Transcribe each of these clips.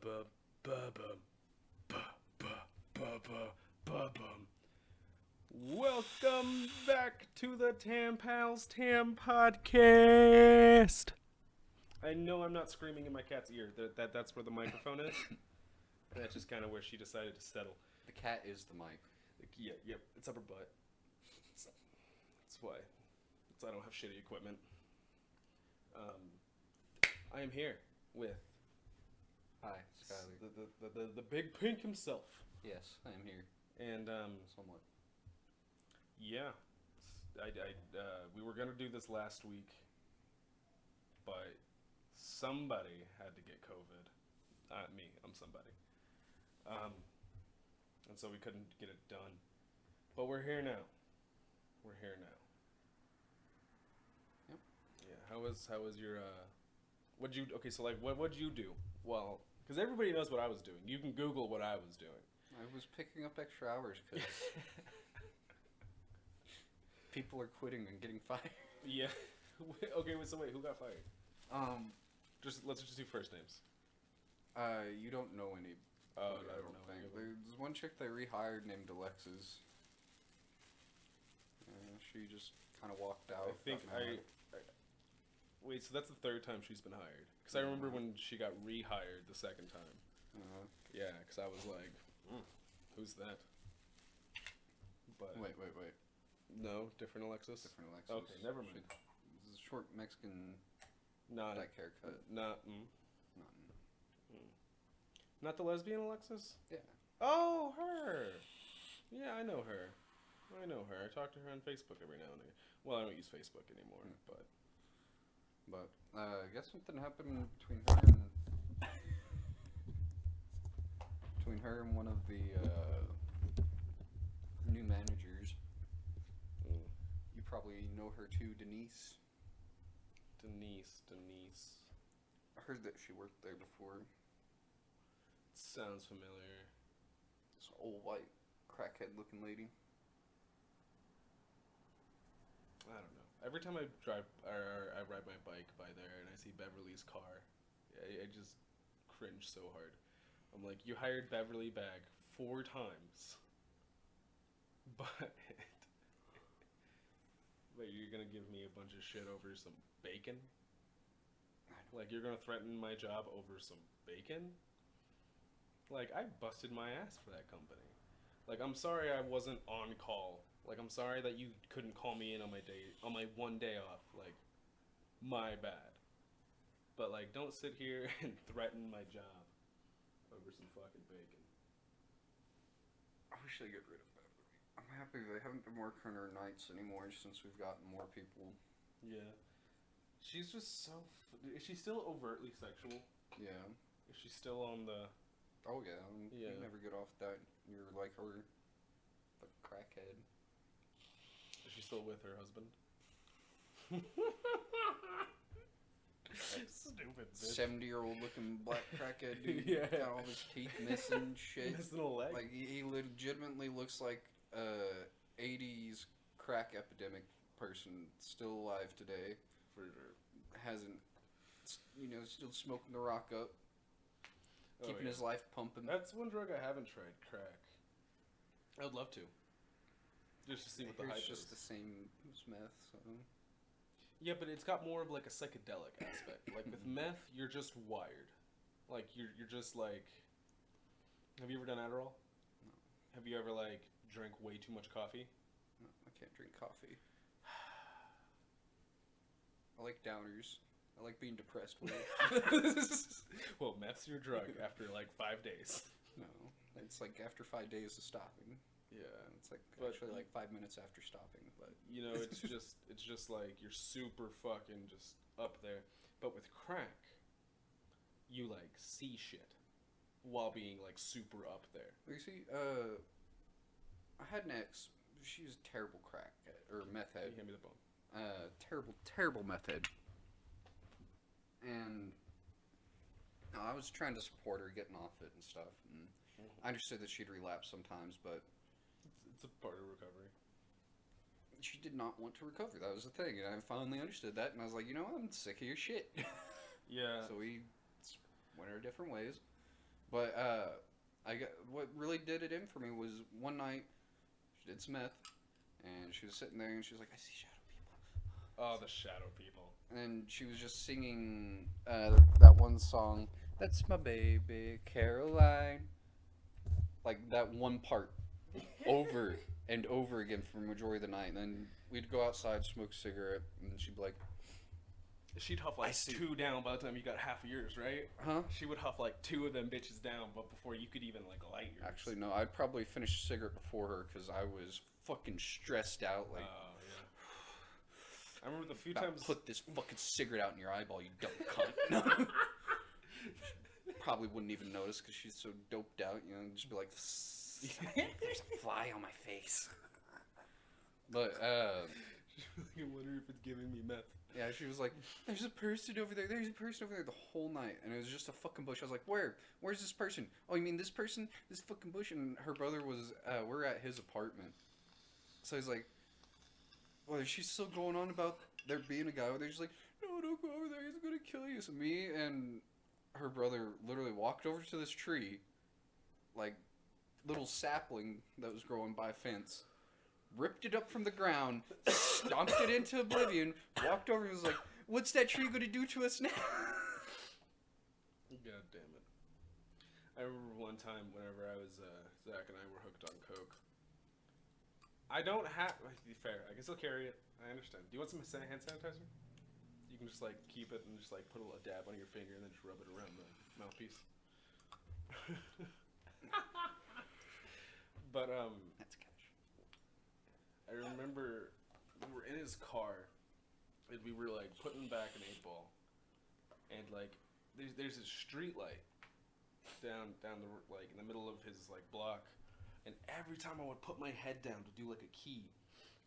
ba ba bum ba ba ba ba ba bum. Welcome back to the Tampals tampodcast. I know I'm not screaming in my cat's ear. That's where the microphone is. That's just kind of where she decided to settle. The cat is the mic. Yeah, yep. It's up her butt. That's why. I don't have shitty equipment. I am here with Hi, Skyler. the big pink himself. Yes, I am here. And Somewhat. yeah, we were gonna do this last week, but somebody had to get COVID. Me, I'm somebody. And so we couldn't get it done. But we're here now. Yep. Yeah. How was your what'd you do? Well, because everybody knows what I was doing. You can Google what I was doing. I was picking up extra hours because people are quitting and getting fired. Yeah. Okay. So wait, who got fired? Let's just do first names. You don't know any. I don't know. There's one chick they rehired named Alexis. She just kind of walked out. I think wait, so that's the third time she's been hired. Because I remember when she got rehired the second time. Yeah, because I was like, who's that? But Wait. No, different Alexis? Different Alexis. Okay, never mind. This is a short Mexican dyke haircut. Not the lesbian Alexis? Yeah. Oh, her! Yeah, I know her. I talk to her on Facebook every now and again. Well, I don't use Facebook anymore, but I guess something happened between her and one of the new managers. You probably know her too, Denise. Denise. I heard that she worked there before. Sounds familiar. This old white crackhead looking lady. I don't know. Every time I drive or I ride my bike by there and I see Beverly's car, I just cringe so hard. I'm like, you hired Beverly back 4 times, but you're gonna give me a bunch of shit over some bacon? Like, you're gonna threaten my job over some bacon? Like, I busted my ass for that company. Like, I'm sorry I wasn't on call. Like, I'm sorry that you couldn't call me in on my one day off. Like, my bad. But, like, don't sit here and threaten my job over some fucking bacon. I wish they get rid of Beverly. I'm happy they haven't been working her nights anymore since we've gotten more people. Yeah. She's just so... Is she still overtly sexual? Yeah. Is she still on the... Oh, yeah. Yeah. You never get off that. You're like her. The crackhead. Is she still with her husband? Stupid bitch. 70-year-old looking black crackhead dude. Yeah. Got all his teeth missing shit. Missing a leg. Like, he legitimately looks like a 80s crack epidemic person still alive today. For sure. Hasn't, still smoking the rock up. Keeping his life pumping. That's one drug I haven't tried, crack. I would love to. Just to see what the hype is. It's just the same as meth, so... Yeah, but it's got more of like a psychedelic aspect. Like with meth, you're just wired. Like you're just like... Have you ever done Adderall? No. Have you ever like drank way too much coffee? No, I can't drink coffee. I like downers. I like being depressed with it. Well, meth's your drug after like 5 days. No, it's like after 5 days of stopping. Yeah, it's like actually like 5 minutes after stopping. But it's just like you're super fucking just up there. But with crack, you like see shit while being like super up there. You see, I had an ex. She was a terrible crack or meth head. Hand me the bone. Terrible meth head. And I was trying to support her getting off it and stuff. And I understood that she'd relapse sometimes, but it's a part of recovery. She did not want to recover. That was the thing, and I finally understood that. And I was like, I'm sick of your shit. Yeah. So we went our different ways. But what really did it in for me was one night she did some meth, and she was sitting there and she was like, "I see shadow people." Oh, the shadow people. And she was just singing that one song. That's my baby Caroline. Like that one part over and over again for the majority of the night. And then we'd go outside, smoke a cigarette, and she'd be like, She'd huff like two down by the time you got half of yours, right? "Huh?" She would huff like two of them bitches down, but before you could even like light yours. Actually, no. I'd probably finish a cigarette before her because I was fucking stressed out. Like, yeah. I remember the few about times. Put this fucking cigarette out in your eyeball, you dumb cunt. Probably wouldn't even notice because she's so doped out. You know, just be like, "There's a fly on my face." But I wonder if it's giving me meth. yeah, she was like, "There's a person over there. There's a person over there," the whole night, and it was just a fucking bush. I was like, "Where? Where's this person? Oh, you mean this person? This fucking bush?" And her brother was, we're at his apartment, so he's like, "Well, she's still going on about there being a guy over there." She's like, "No, don't go over there. He's gonna kill you." So me and her brother literally walked over to this tree, like little sapling that was growing by a fence. Ripped it up from the ground, stomped it into oblivion, walked over and was like, "What's that tree going to do to us now?" God damn it. I remember one time whenever I was, Zach and I were hooked on coke. I don't have, to be fair, I can still carry it. I understand. Do you want some hand sanitizer? You can just like keep it and just like put a little dab on your finger and then just rub it around the mouthpiece. But, That's cash. I remember we were in his car, and we were like putting back an 8-ball, and like there's a street light down the like in the middle of his like block, and every time I would put my head down to do like a key,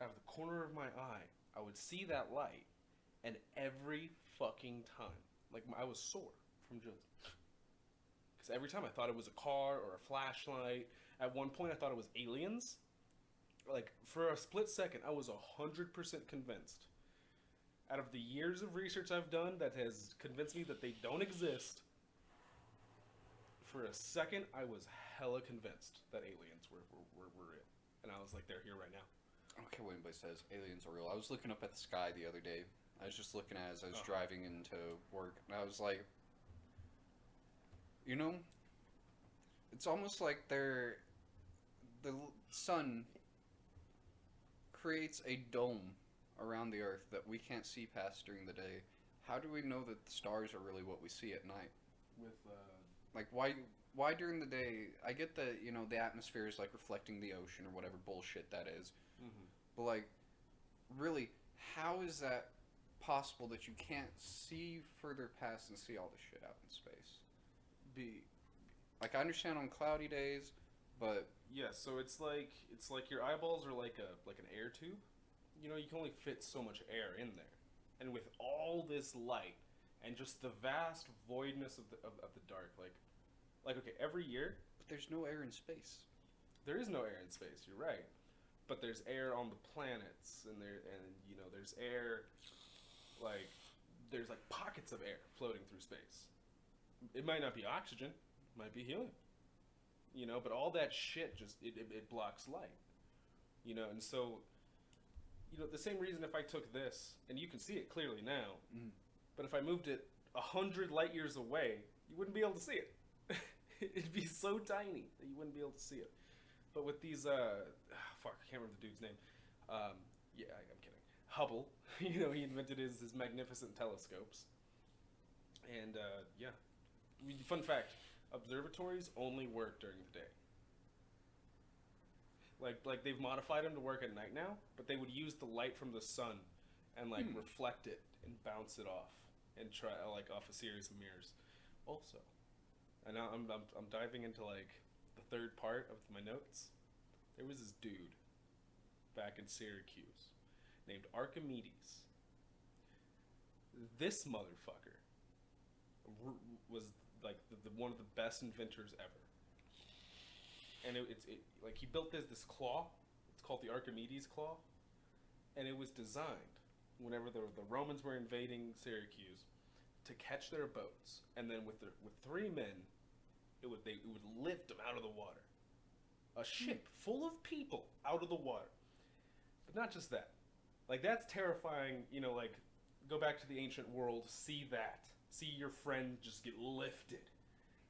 out of the corner of my eye, I would see that light, and every fucking time, like I was sore from just because every time I thought it was a car or a flashlight. At one point, I thought it was aliens. Like, for a split second, I was 100% convinced. Out of the years of research I've done that has convinced me that they don't exist, for a second, I was hella convinced that aliens were real. And I was like, they're here right now. I don't care what anybody says, aliens are real. I was looking up at the sky the other day. I was just looking at it as I was driving into work, and I was like, you know, it's almost like the sun creates a dome around the earth that we can't see past during the day. How do we know that the stars are really what we see at night? With, like, why during the day? I get that, you know, the atmosphere is like reflecting the ocean or whatever bullshit that is. mm-hmm. But like, really, how is that possible that you can't see further past and see all the shit out in space? Like, I understand on cloudy days, but yeah, so it's like your eyeballs are like an air tube. You know, you can only fit so much air in there, and with all this light and just the vast voidness of the dark, like okay, every year. But there's no air in space. There is no air in space. You're right, but there's air on the planets, and you know there's air, like there's like pockets of air floating through space. It might not be oxygen, it might be helium. You know, but all that shit just it blocks light. You know, and so you know the same reason if I took this and you can see it clearly now, but if I moved it 100 light years away, you wouldn't be able to see it. It'd be so tiny that you wouldn't be able to see it. But with these fuck, I can't remember the dude's name. Yeah, I'm kidding. Hubble, you know, he invented his magnificent telescopes. And yeah, fun fact. Observatories only work during the day. Like they've modified them to work at night now, but they would use the light from the sun and like reflect it and bounce it off and try like off a series of mirrors. Also, and now I'm diving into like the third part of my notes. There was this dude back in Syracuse named Archimedes. This motherfucker was like the one of the best inventors ever. And it like he built this claw. It's called the Archimedes claw, and it was designed whenever the Romans were invading Syracuse to catch their boats, and then with 3 men it would lift them out of the water. A ship full of people out of the water. But not just that. Like, that's terrifying, you know, like, go back to the ancient world, see that. See your friend just get lifted.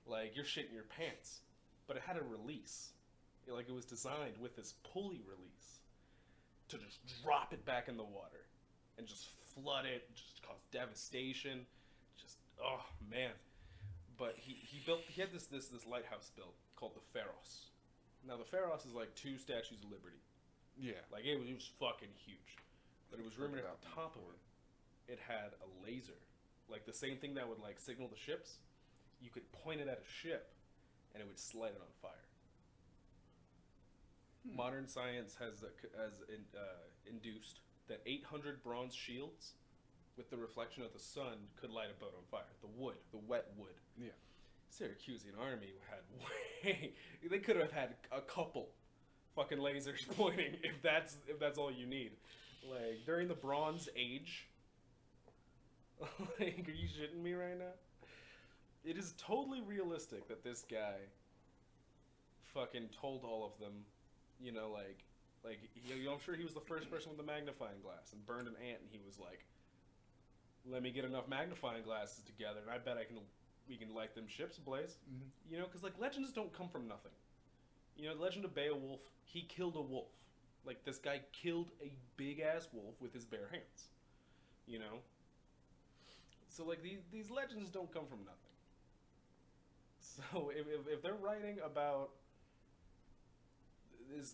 Like, you're shitting your pants. But it had a release. Like, it was designed with this pulley release to just drop it back in the water and just flood it, just cause devastation. Just, oh, man. But he had this lighthouse built called the Pharos. Now, the Pharos is like 2 Statues of Liberty. Yeah. Like, it was fucking huge. But it was rumored at the top of it had a laser. Like, the same thing that would, like, signal the ships. You could point it at a ship, and it would light it on fire. Modern science has induced that 800 bronze shields with the reflection of the sun could light a boat on fire. The wet wood. Yeah. Syracusan army had they could have had a couple fucking lasers pointing if that's all you need. Like, during the Bronze Age, like, are you shitting me right now? It is totally realistic that this guy fucking told all of them, you know, like I'm sure he was the first person with the magnifying glass and burned an ant, and he was like, let me get enough magnifying glasses together, and I bet we can light them ships ablaze. Mm-hmm. You know, because, like, legends don't come from nothing. You know, the legend of Beowulf, he killed a wolf. Like, this guy killed a big-ass wolf with his bare hands. You know? So, like, these legends don't come from nothing. So, if they're writing about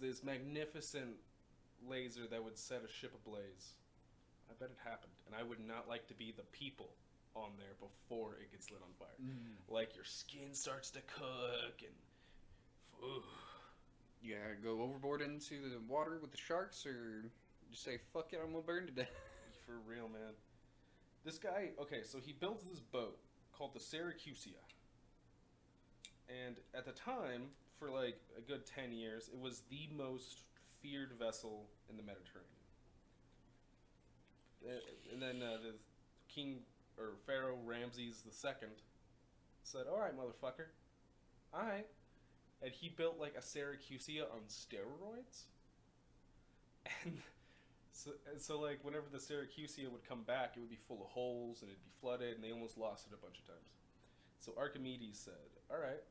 this magnificent laser that would set a ship ablaze, I bet it happened. And I would not like to be the people on there before it gets lit on fire. Like, your skin starts to cook and... Ooh. Yeah, go overboard into the water with the sharks, or just say, fuck it, I'm gonna burn to death. For real, man. This guy, okay, so he builds this boat called the Syracusia. And at the time, for like a good 10 years, it was the most feared vessel in the Mediterranean. And then the king, or Pharaoh Ramses II said, alright, motherfucker. Alright. And he built like a Syracusia on steroids. And so like whenever the Syracusia would come back, it would be full of holes and it'd be flooded, and they almost lost it a bunch of times. So Archimedes said, alright.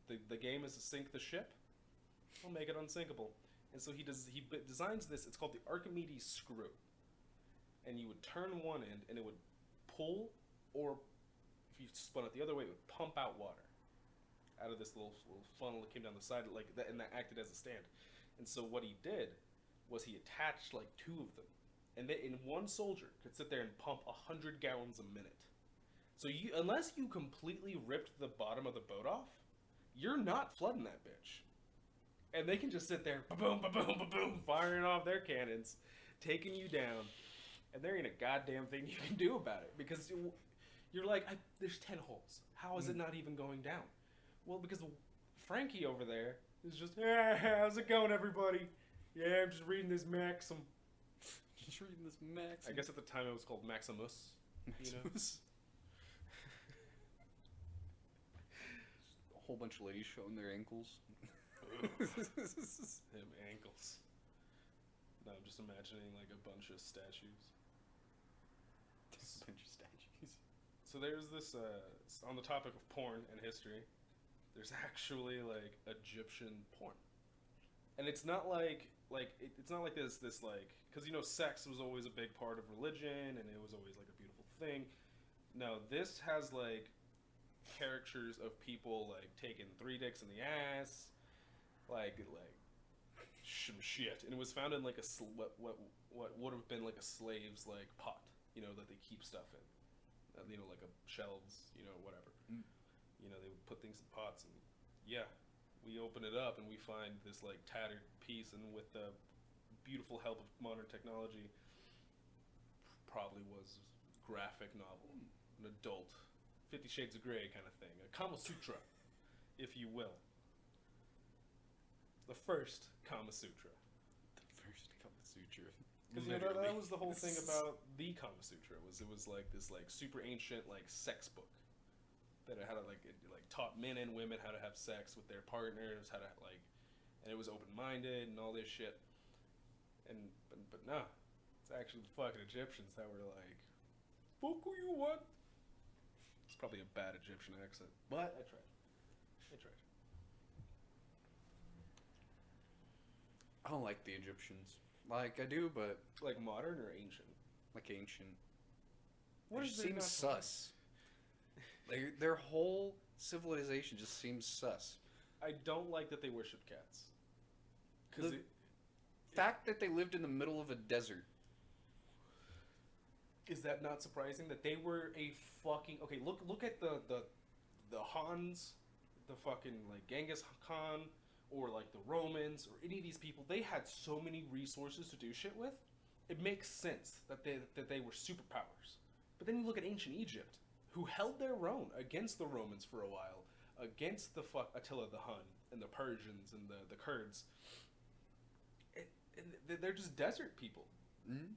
The game is to sink the ship. I'll make it unsinkable. And so he designs this. It's called the Archimedes screw. And you would turn one end, and it would pull, or if you spun it the other way, it would pump out water out of this little funnel that came down the side, like that, and that acted as a stand. And so what he did was he attached like 2 of them, and one soldier could sit there and pump 100 gallons a minute. So unless you completely ripped the bottom of the boat off, you're not flooding that bitch. And they can just sit there, ba-boom, ba-boom, ba-boom, firing off their cannons, taking you down, and there ain't a goddamn thing you can do about it, because you're like, there's 10 holes. How is it not even going down? Well, because Frankie over there is just, hey, how's it going, everybody? Yeah, I'm just reading this Maxim. Just reading this Maxim. I guess at the time it was called Maximus. You know? A whole bunch of ladies showing their ankles. Them ankles. No, I'm just imagining like a bunch of statues. A bunch of statues. So there's this, on the topic of porn and history, there's actually like Egyptian porn. And it's not like it's not like this like, because you know sex was always a big part of religion and it was always like a beautiful thing. No, this has like caricatures of people like taking 3 dicks in the ass, like some shit, and it was found in like what would have been like a slave's like pot, you know, that they keep stuff in, you know, like a shelves, you know, whatever. You know, they would put things in pots, and yeah, we open it up and we find this like tattered piece, and with the beautiful help of modern technology, probably was graphic novel, an adult 50 Shades of Grey kind of thing, a Kama Sutra, if you will. The first Kama Sutra. The first Kama Sutra. Because you know, that was the whole thing about the Kama Sutra, was it was like this like super ancient like sex book. that it had it like taught men and women how to have sex with their partners, how to like, and it was open minded and all this shit. And but no, it's actually the fucking Egyptians that were like, "Fuck who you want." It's probably a bad Egyptian accent, but I tried. I tried. I don't like the Egyptians. Like, I do, but Like modern or ancient? like ancient. What It is just there seems not to like? sus. Their whole civilization just seems sus. I don't like that they worship cats. The fact that they lived in the middle of a desert. Is that not surprising that they were a fucking okay? Look at the Hans, the fucking like Genghis Khan, or like the Romans, or any of these people. They had so many resources to do shit with. It makes sense that they were superpowers. But then you look at ancient Egypt, who held their own against the Romans for a while, against the Attila the Hun and the Persians and the Kurds. They're just desert people. Mm-hmm.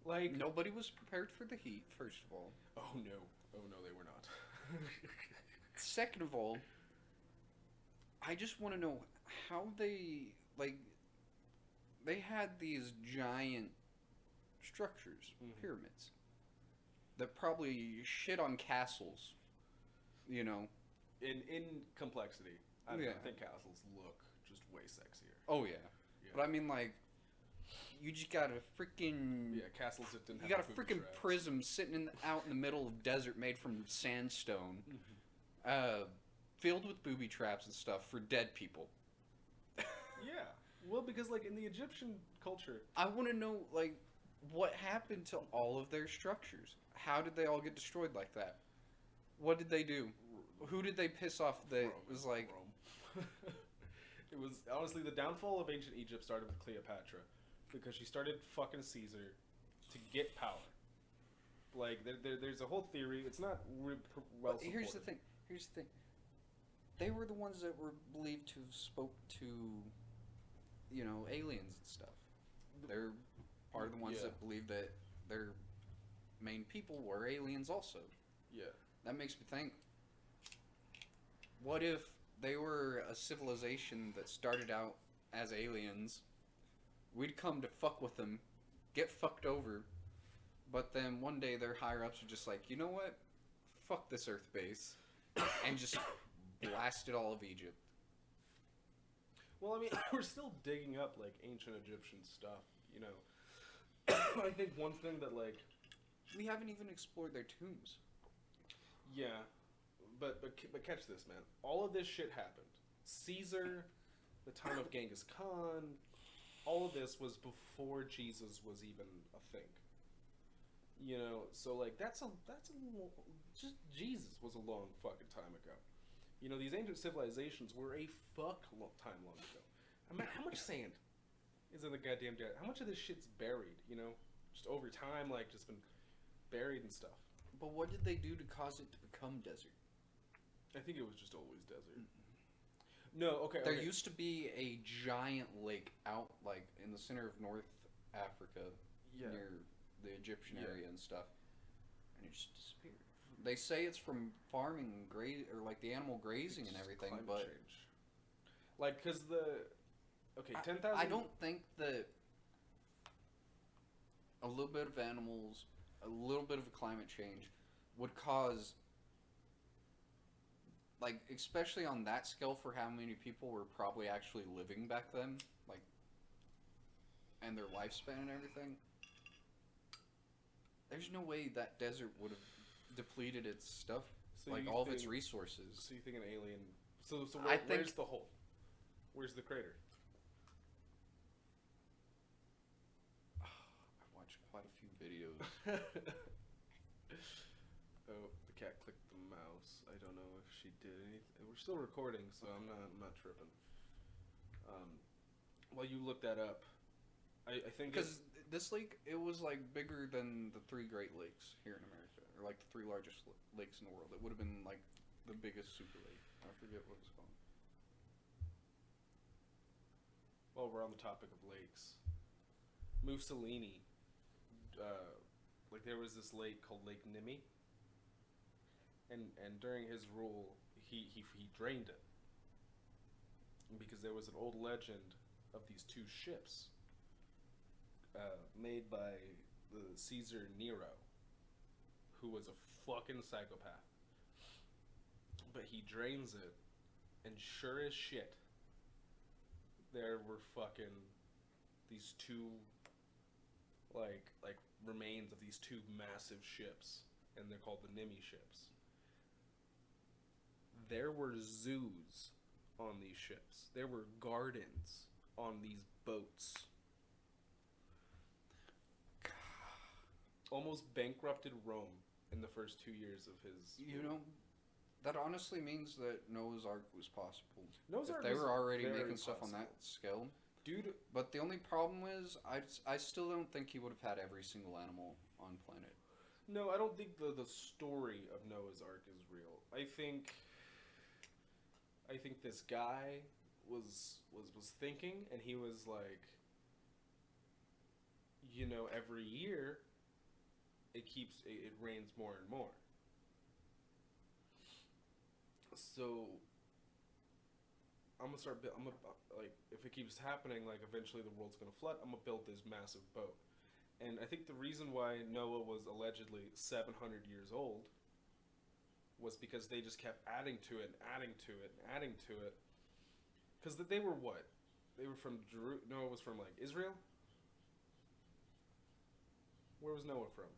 Like Nobody was prepared for the heat, first of all. oh no, they were not. Second of all, I just want to know how they had these giant structures, pyramids, that probably shit on castles, you know. In complexity, I Yeah. think castles look just way sexier. Oh yeah. Yeah. But I mean, like, you just got a freaking Yeah, castles that didn't you have got a booby freaking traps. prism sitting out in the middle of desert made from sandstone, Mhm. filled with booby traps and stuff for dead people. Yeah. Well, because like in the Egyptian culture, I want to know, like, what happened to all of their structures? How did they all get destroyed like that? What did they do? Who did they piss off that was like... Rome. It was honestly the downfall of ancient Egypt started with Cleopatra, because she started fucking Caesar to get power. Like there's a whole theory. It's not well supported. Here's the thing. They were the ones that were believed to have spoke to, you know, aliens and stuff. They're part of the ones Yeah. that believe that their main people were aliens also. Yeah. That makes me think, what if they were a civilization that started out as aliens, we'd come to fuck with them, get fucked over, but then one day their higher-ups are just like, you know what? Fuck this Earth base, and just blasted all of Egypt. Well, I mean, we're still digging up like ancient Egyptian stuff, you know. I think one thing that like We haven't even explored their tombs. yeah, but catch this, man. All of this shit happened. Caesar, the time of Genghis Khan, all of this was before Jesus was even a thing. You know, so like that's a just Jesus was a long fucking time ago. You know, these ancient civilizations were a time long ago. I mean, how much sand is in the goddamn desert? How much of this shit's buried? You know, just over time, like just been buried and stuff. But what did they do to cause it to become desert? I think it was just always desert. No, okay. There okay. used to be a giant lake out, like, in the center of North Africa, Yeah. near the Egyptian Yeah. area and stuff, and it just disappeared. They say it's from farming, or like the animal grazing and It's everything, climate but change. Like, cause the 10,000. I don't think that a little bit of animals, a little bit of a climate change, would cause, like, especially on that scale for how many people were probably actually living back then, like, and their lifespan and everything. There's no way that desert would have depleted its stuff, So like you all of its think- resources. So you think an alien? So I think- where's the hole? Where's the crater? I've watched quite a few videos. Oh, the cat clicked the mouse. I don't know if she did anything. We're still recording, so I'm not tripping. While you look that up, I think Because this lake, it was like bigger than the 3 Great Lakes here in America, or like the 3 largest lakes in the world. It would have been like the biggest super lake. I forget what it's called. while we're on the topic of lakes, Mussolini, like there was this lake called Lake Nemi, and during his rule, he drained it because there was an old legend of these two ships made by the Caesar Nero, who was a fucking psychopath. But he drains it, and sure as shit, there were fucking these two like remains of these two massive ships, and they're called the Nemi ships. There were zoos on these ships. There were gardens on these boats. Almost bankrupted Rome in the first 2 years of his. You know, that honestly means that Noah's Ark was possible. Noah's Ark they was were already very making stuff on possible. that scale. Dude, But the only problem is, I still don't think he would have had every single animal on planet. no, I don't think the story of Noah's Ark is real. I think this guy was thinking, and he was like, every year it rains more and more. So I'm gonna start. I'm gonna like if it keeps happening, like eventually the world's gonna flood. I'm gonna build this massive boat, and I think the reason why Noah was allegedly 700 years old was because they just kept adding to it, and adding to it, and adding to it. Because they were what? They were from Noah was from like Israel. Where was Noah from?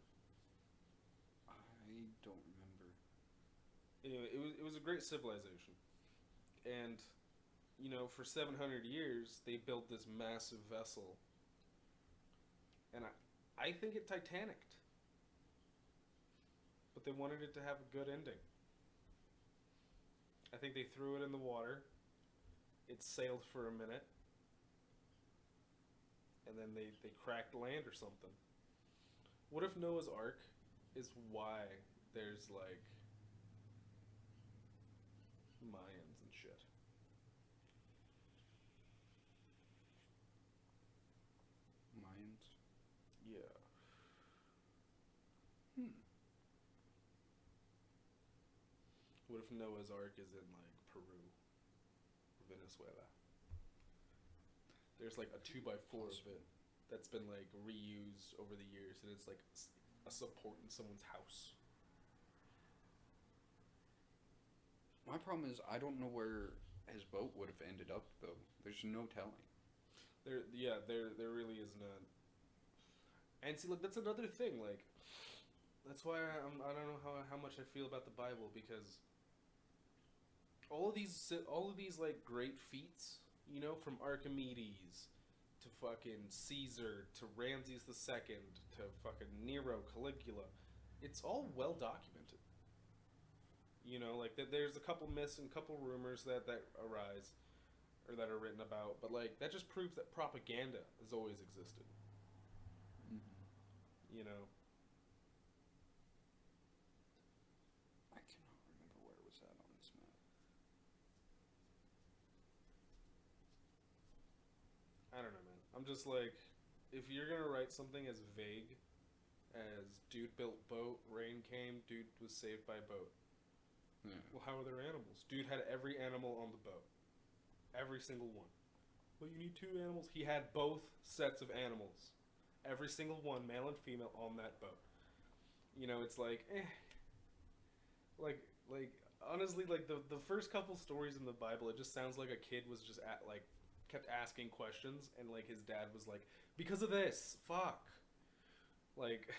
I don't remember. Anyway, it was a great civilization, and for 700 years they built this massive vessel, and I think it Titanicked, but they wanted it to have a good ending. I think they threw it in the water. It sailed for a minute, and then they cracked land or something. What if Noah's Ark is why there's like Mayans and shit? Mayans? Yeah. What if Noah's Ark is in like Peru, Venezuela? There's like a 2x4 of it that's been like reused over the years, and it's like a support in someone's house. My problem is I don't know where his boat would have ended up though. There's no telling. There really is none. And see, look, that's another thing. Like, that's why I don't know how much I feel about the Bible, because all of these like great feats, from Archimedes to fucking Caesar to Ramses II to fucking Nero, Caligula, it's all well documented. Like there's a couple myths and couple rumors that arise or that are written about, but like that just proves that propaganda has always existed. Mm-hmm. I cannot remember where it was at on this map. I don't know, man. I'm just like, if you're gonna write something as vague as dude built boat, rain came, dude was saved by boat. Yeah. Well, how are their animals? Dude had every animal on the boat. Every single one. Well, you need 2 animals. He had both sets of animals. Every single one, male and female, on that boat. It's like, Like, honestly, like, the first couple stories in the Bible, it just sounds like a kid was just kept asking questions, and, like, his dad was like, because of this, fuck. Like...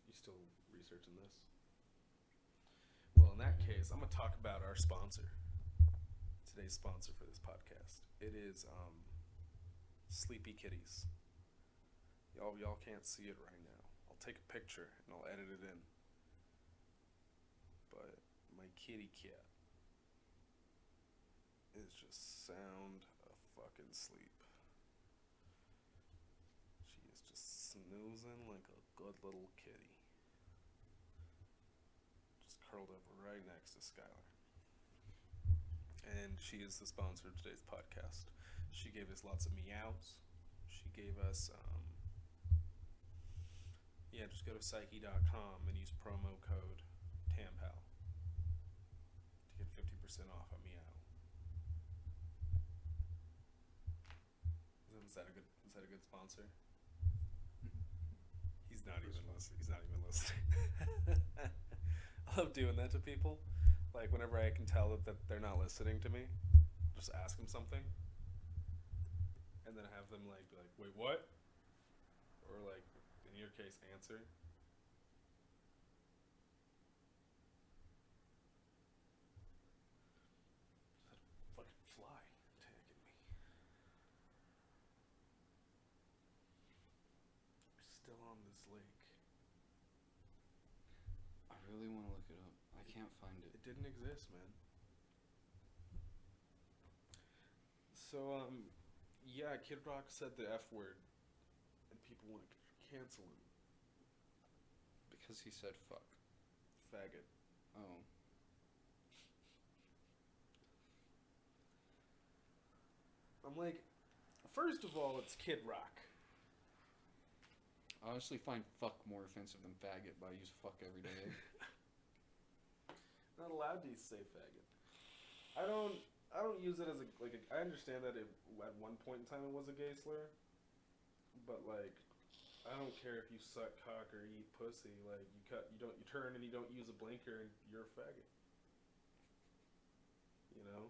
You still researching this? Well, in that case, I'm gonna talk about our sponsor. Today's sponsor for this podcast. It is Sleepy Kitties. Y'all can't see it right now. I'll take a picture and I'll edit it in. But my kitty cat is just sound fucking sleep. She is just snoozing like a good little kitty. Just curled up right next to Skylar. And she is the sponsor of today's podcast. She gave us lots of meows. She gave us, just go to psyche.com and use promo code TAMPAL to get 50% off a meow. Is that a good sponsor? He's not even listening. I love doing that to people. Like whenever I can tell that they're not listening to me, just ask them something, and then have them be like, wait, what? Or like, in your case, answer. That fucking fly attacking me. We're still on this lake. I really want to look it up. I can't find it. It didn't exist, man. So, Kid Rock said the F word, and people want to cancel him. Because he said fuck. Faggot. Oh. I'm like, first of all, it's Kid Rock. I honestly find fuck more offensive than faggot, but I use fuck every day. Not allowed to say faggot. I don't use it as I understand that at one point in time it was a gay slur, but I don't care if you suck cock or eat pussy. You turn and you don't use a blinker and you're a faggot. You know?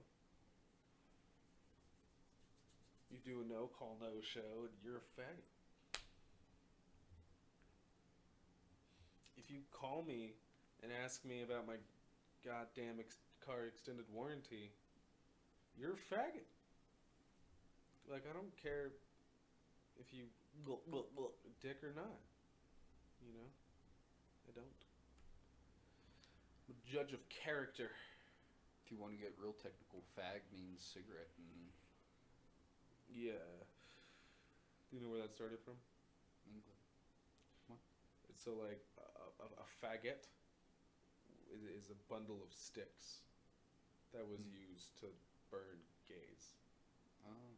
You do a no call no show and you're a faggot. If you call me and ask me about my goddamn car extended warranty, you're a faggot. I don't care if you dick or not. You know? I don't. I'm a judge of character. If you want to get real technical, fag means cigarette in Yeah. Do you know where that started from? England. What? So a faggot is a bundle of sticks that was used to burn gays. Oh.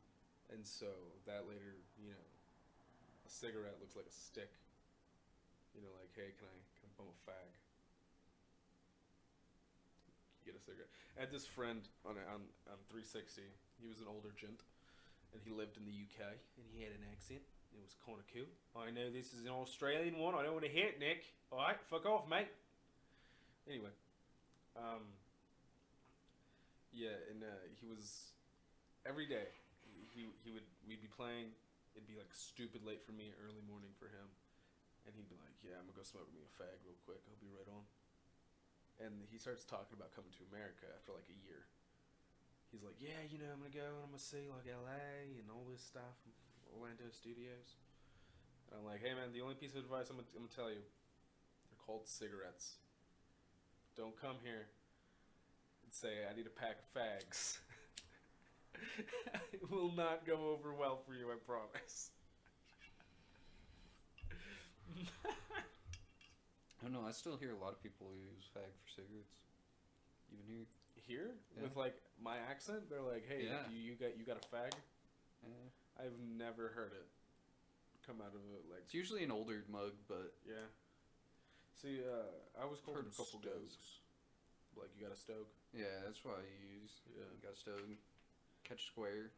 And so that later, a cigarette looks like a stick. Hey, can I bum a fag? You get a cigarette. I had this friend on 360. He was an older gent, and he lived in the UK, and he had an accent. It was kind of cool. I know this is an Australian one. I don't want to hear it, Nick. All right, fuck off, mate. Anyway, he was every day. We'd be playing. It'd be stupid late for me, early morning for him, and he'd be like, "Yeah, I'm gonna go smoke me a fag real quick. I'll be right on." And he starts talking about coming to America after a year. He's like, "Yeah, I'm gonna go and I'm gonna see LA and all this stuff, Orlando studios." And I'm like, "Hey man, the only piece of advice I'm gonna tell you, they're called cigarettes. Don't come here and say I need a pack of fags." It will not go over well for you, I promise. I don't know. I still hear a lot of people use fag for cigarettes. Even here. Here? Yeah. With my accent? They're like, "Hey, Yeah. you got a fag?" Yeah. I've never heard it come out of it It's usually an older mug, but yeah. See, I was called heard them a couple stoves. guys. You got a stoke? yeah, that's what I use. Yeah. You got stone, catch square,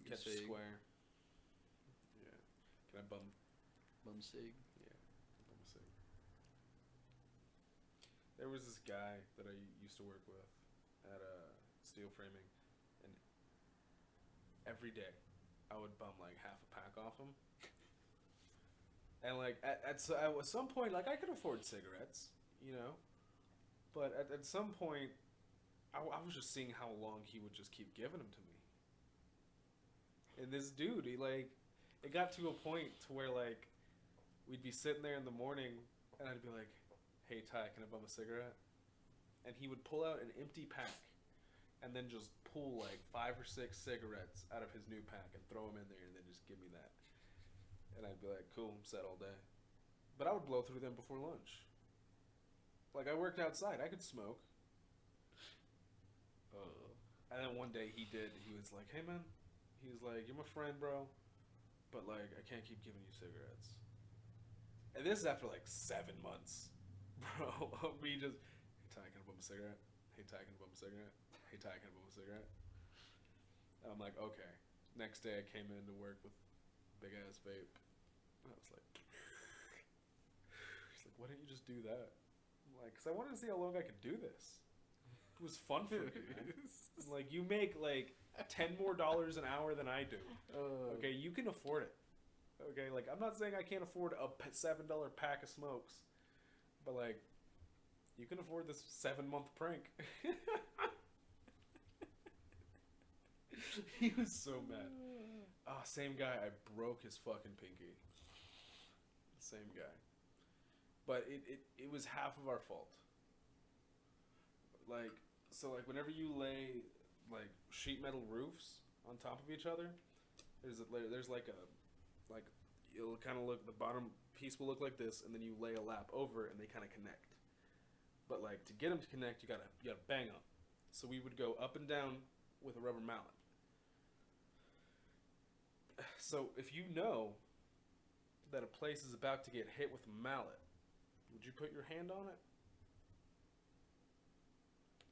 Catch a square. Yeah. Can I bum sig. Yeah, bum a cig. There was this guy that I used to work with at steel framing, and every day I would bum half a pack off him. And at some point, I could afford cigarettes, but at some point, I was just seeing how long he would just keep giving them to me. And this dude, it got to a point to where we'd be sitting there in the morning, and I'd be like, "Hey Ty, can I bum a cigarette?" And he would pull out an empty pack, and then just pull like 5 or 6 cigarettes out of his new pack and throw them in there, and then just give me that. And I'd be like, cool, I'm set all day. But I would blow through them before lunch. Like, I worked outside. I could smoke. And then one day he was like, hey, man. He was like, you're my friend, bro. But, like, I can't keep giving you cigarettes. And this is after, like, 7 months. Bro, me just, hey, Ty, can I bum a cigarette? Hey, Ty, can I bum a cigarette? Hey, Ty, can I bum a cigarette? And I'm like, okay. Next day I came in to work with big ass vape. And I was like, he's like, why didn't you just do that? I'm like, because I wanted to see how long I could do this. It was fun for me, man. Like, you make like $10 more an hour than I do. Okay, you can afford it. Okay, like, I'm not saying I can't afford a $7 pack of smokes, but like, you can afford this 7-month prank. He was so mad. Same guy. I broke his fucking pinky. Same guy. But it was half of our fault. Like, so like whenever you lay like sheet metal roofs on top of each other, there's like a, like, it'll kind of look, the bottom piece will look like this, and then you lay a lap over it and they kind of connect. But like, to get them to connect, you gotta bang them. So we would go up and down with a rubber mallet. So if you know that a place is about to get hit with a mallet, would you put your hand on it?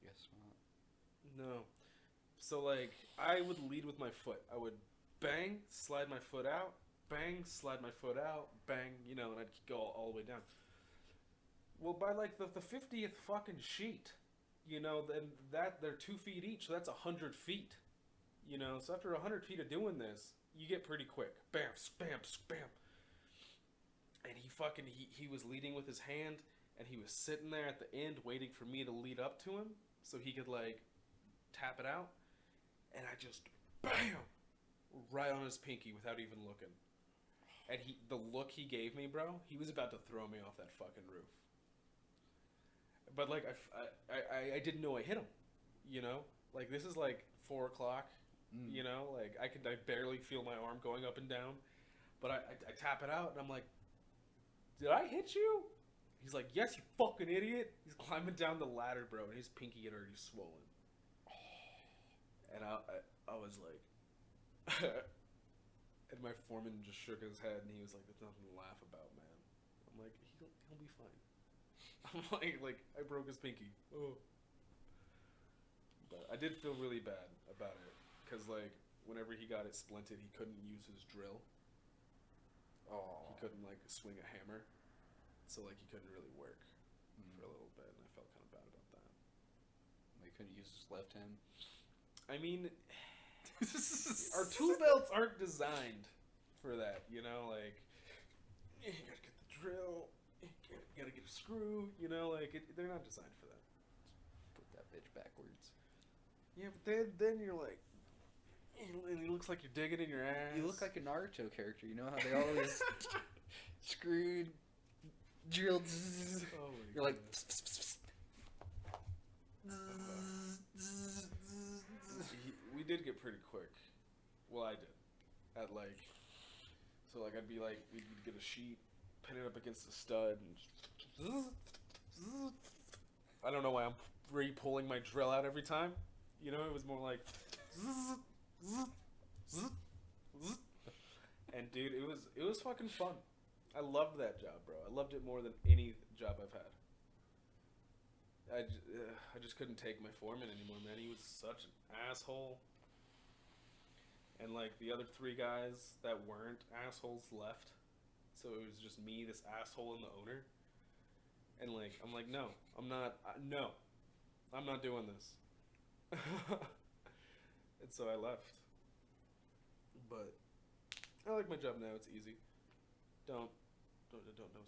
Guess not. No. So like, I would lead with my foot. I would bang, slide my foot out, bang, slide my foot out, bang, and I'd go all the way down. Well, by like the 50th fucking sheet, then they're 2 feet each, so that's 100 feet. So after 100 feet of doing this, you get pretty quick. Bam, spam, spam. And he was leading with his hand, and he was sitting there at the end waiting for me to lead up to him so he could like tap it out. And I just, bam, right on his pinky without even looking. And the look he gave me, bro, he was about to throw me off that fucking roof. But like, I didn't know I hit him, Like, this is like 4 o'clock, Like, I barely feel my arm going up and down. But I tap it out, and I'm like, did I hit you? He's like, yes, you fucking idiot. He's climbing down the ladder, bro, and his pinky had already swollen. And I was like, and my foreman just shook his head, and he was like, there's nothing to laugh about, man. I'm like, he'll be fine. I'm like, I broke his pinky. Oh. But I did feel really bad about it, because like, whenever he got it splinted, he couldn't use his drill. Oh. He couldn't like swing a hammer, so like he couldn't really work for a little bit, and I felt kind of bad about that. He couldn't use his left hand. I mean, our tool belts aren't designed for that, Like, you gotta get the drill, you gotta get a screw, Like, they're not designed for that. Just put that bitch backwards. Yeah, but then you're like, it looks like you're digging in your ass. You look like a Naruto character. You know how they always screwed, drilled. Oh my you're like. We did get pretty quick. Well, I did. At like, so like I'd be like, we'd get a sheet, pin it up against the stud, and I don't know why I'm re-pulling my drill out every time. It was more like. And dude, it was fucking fun. I loved that job, bro. I loved it more than any job I've had. I just couldn't take my foreman anymore, man. He was such an asshole. And like the other 3 guys that weren't assholes left, so it was just me, this asshole, and the owner. And like, I'm like, no, I'm not doing this. And so I left. But I like my job now. It's easy. Don't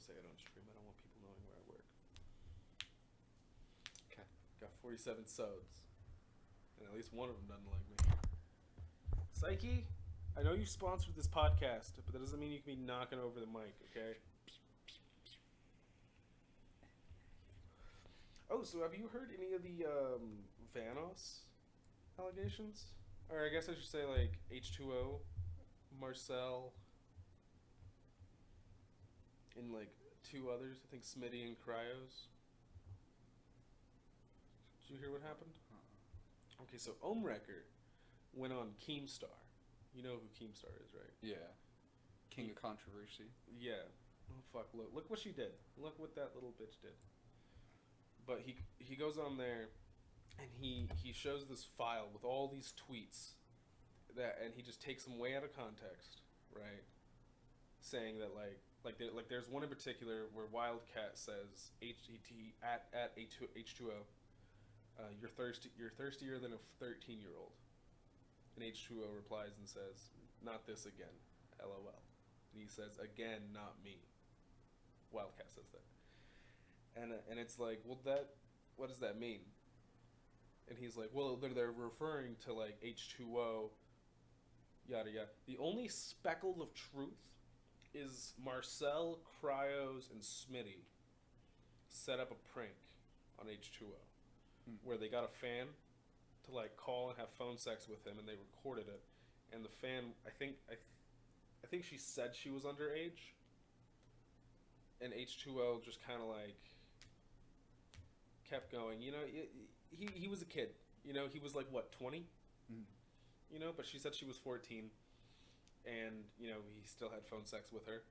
say it on stream. I don't want people knowing where I work. Okay. Got 47 sods, and at least one of them doesn't like me. Psyche, I know you sponsored this podcast, but that doesn't mean you can be knocking over the mic, okay? Oh, so have you heard any of the Vanos allegations, or I guess I should say like H2O, Marcel, and like two others. I think Smitty and Cryos. Did you hear what happened? Okay, so Omrecker went on Keemstar. You know who Keemstar is, right? Yeah. King of controversy. Yeah. Oh fuck! Look what she did. Look what that little bitch did. But he goes on there, and he shows this file with all these tweets, and he just takes them way out of context, right? Saying that like there's one in particular where Wildcat says at H2O, you're thirstier than a 13-year-old, and H2O replies and says, "Not this again, LOL." And he says, "Again, not me." Wildcat says that, and it's like, well, what does that mean? And he's like, well, they're referring to like H2O, yada yada. The only speckle of truth is Marcel, Cryos, and Smitty set up a prank on H2O, where they got a fan to like call and have phone sex with him, and they recorded it. And the fan, I think she said she was underage, and H2O just kind of like kept going. You know, he was a kid. You know, he was like what, 20? You know, but she said she was 14, and you know he still had phone sex with her.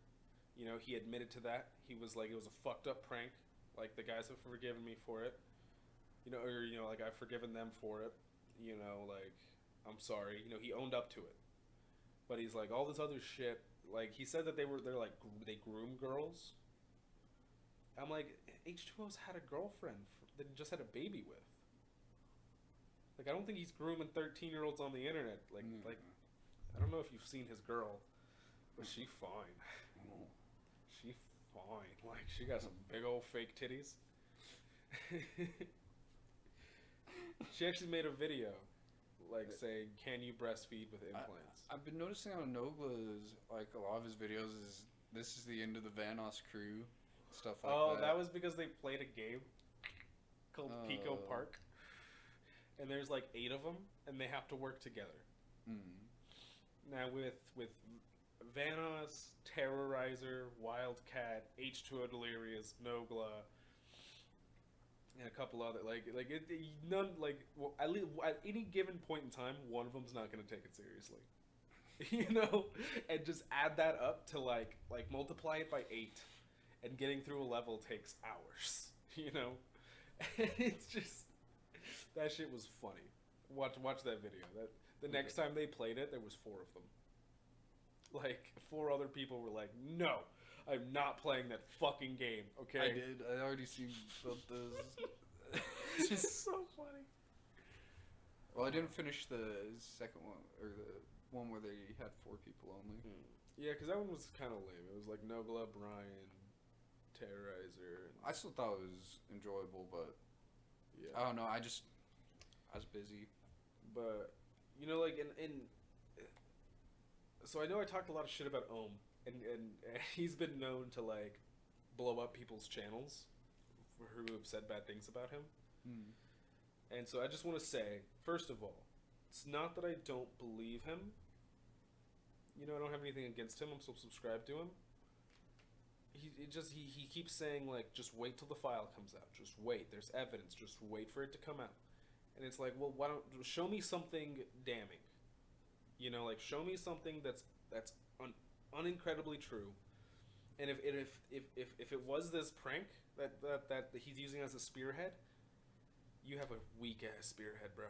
You know, he admitted to that. He was like, it was a fucked up prank. Like, the guys have forgiven me for it. You know, or you know, like, I've forgiven them for it. You know, like, I'm sorry. You know, he owned up to it. But he's like, all this other shit. Like, he said that they groom girls. I'm like, H2O's had a girlfriend that he just had a baby with. Like, I don't think he's grooming 13-year-olds on the internet. Like, I don't know if you've seen his girl, but she fine. She fine. Like, she got some big old fake titties. She actually made a video, like, saying, "Can you breastfeed with implants?" I've been noticing on Nogla's, like, a lot of his videos is, this is the end of the Vanoss crew, stuff like that. Oh, that was because they played a game called Pico Park. And there's like 8 of them, and they have to work together. Now with Vanoss, Terrorizer, Wildcat, H2O Delirious, Nogla, and a couple other at any given point in time, one of them's not going to take it seriously. You know, and just add that up to like multiply it by 8, and getting through a level takes hours. You know, and it's just. That shit was funny. Watch that video. The next time they played it, there was 4 of them. Like, 4 other people were like, "No, I'm not playing that fucking game." Okay. I did. I already seen both those. It's just so funny. Well, I didn't finish the second one, or the one where they had 4 people only. Yeah, because that one was kind of lame. It was like Nogla, Brian, Terrorizer. I still thought it was enjoyable, but yeah. I don't know. I was busy. But, you know, like, so I know I talked a lot of shit about Ohm, and he's been known to, like, blow up people's channels who have said bad things about him. And so I just want to say, first of all, it's not that I don't believe him. You know, I don't have anything against him. I'm still subscribed to him. He keeps saying, like, just wait till the file comes out. Just wait. There's evidence. Just wait for it to come out. And it's like, well, why don't show me something damning? You know, like, show me something that's unincredibly true. And if it was this prank that he's using as a spearhead, you have a weak ass spearhead, bro.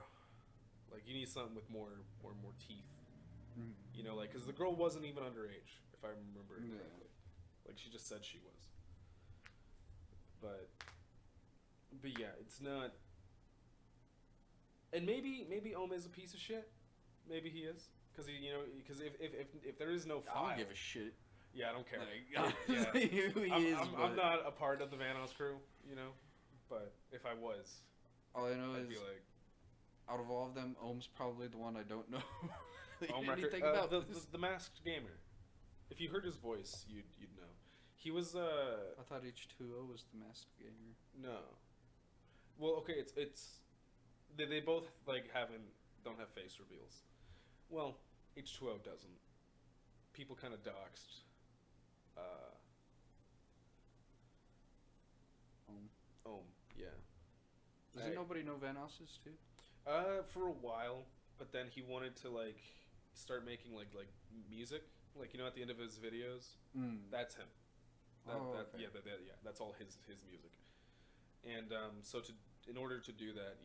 Like, you need something with more teeth. You know, like, because the girl wasn't even underage, if I remember correctly. Like, she just said she was. But yeah, it's not. And maybe Ohm is a piece of shit. Maybe he is, because if there is no file, I don't give a shit. Yeah, I don't care. Like, who he is. I'm not a part of the Vanoss crew, you know. But if I was, all I know I'd is, be like, out of all of them, Ohm's probably the one I don't know anything about. The masked gamer. If you heard his voice, you'd know. He was. I thought H2O was the masked gamer. No. Well, okay, it's they both like don't have face reveals. Well, H2O doesn't. People kind of doxed. Yeah. Doesn't nobody know Vanos's too? For a while, but then he wanted to like start making like music, like at the end of his videos. That's him. Okay. Yeah, that's all his music. And so in order to do that,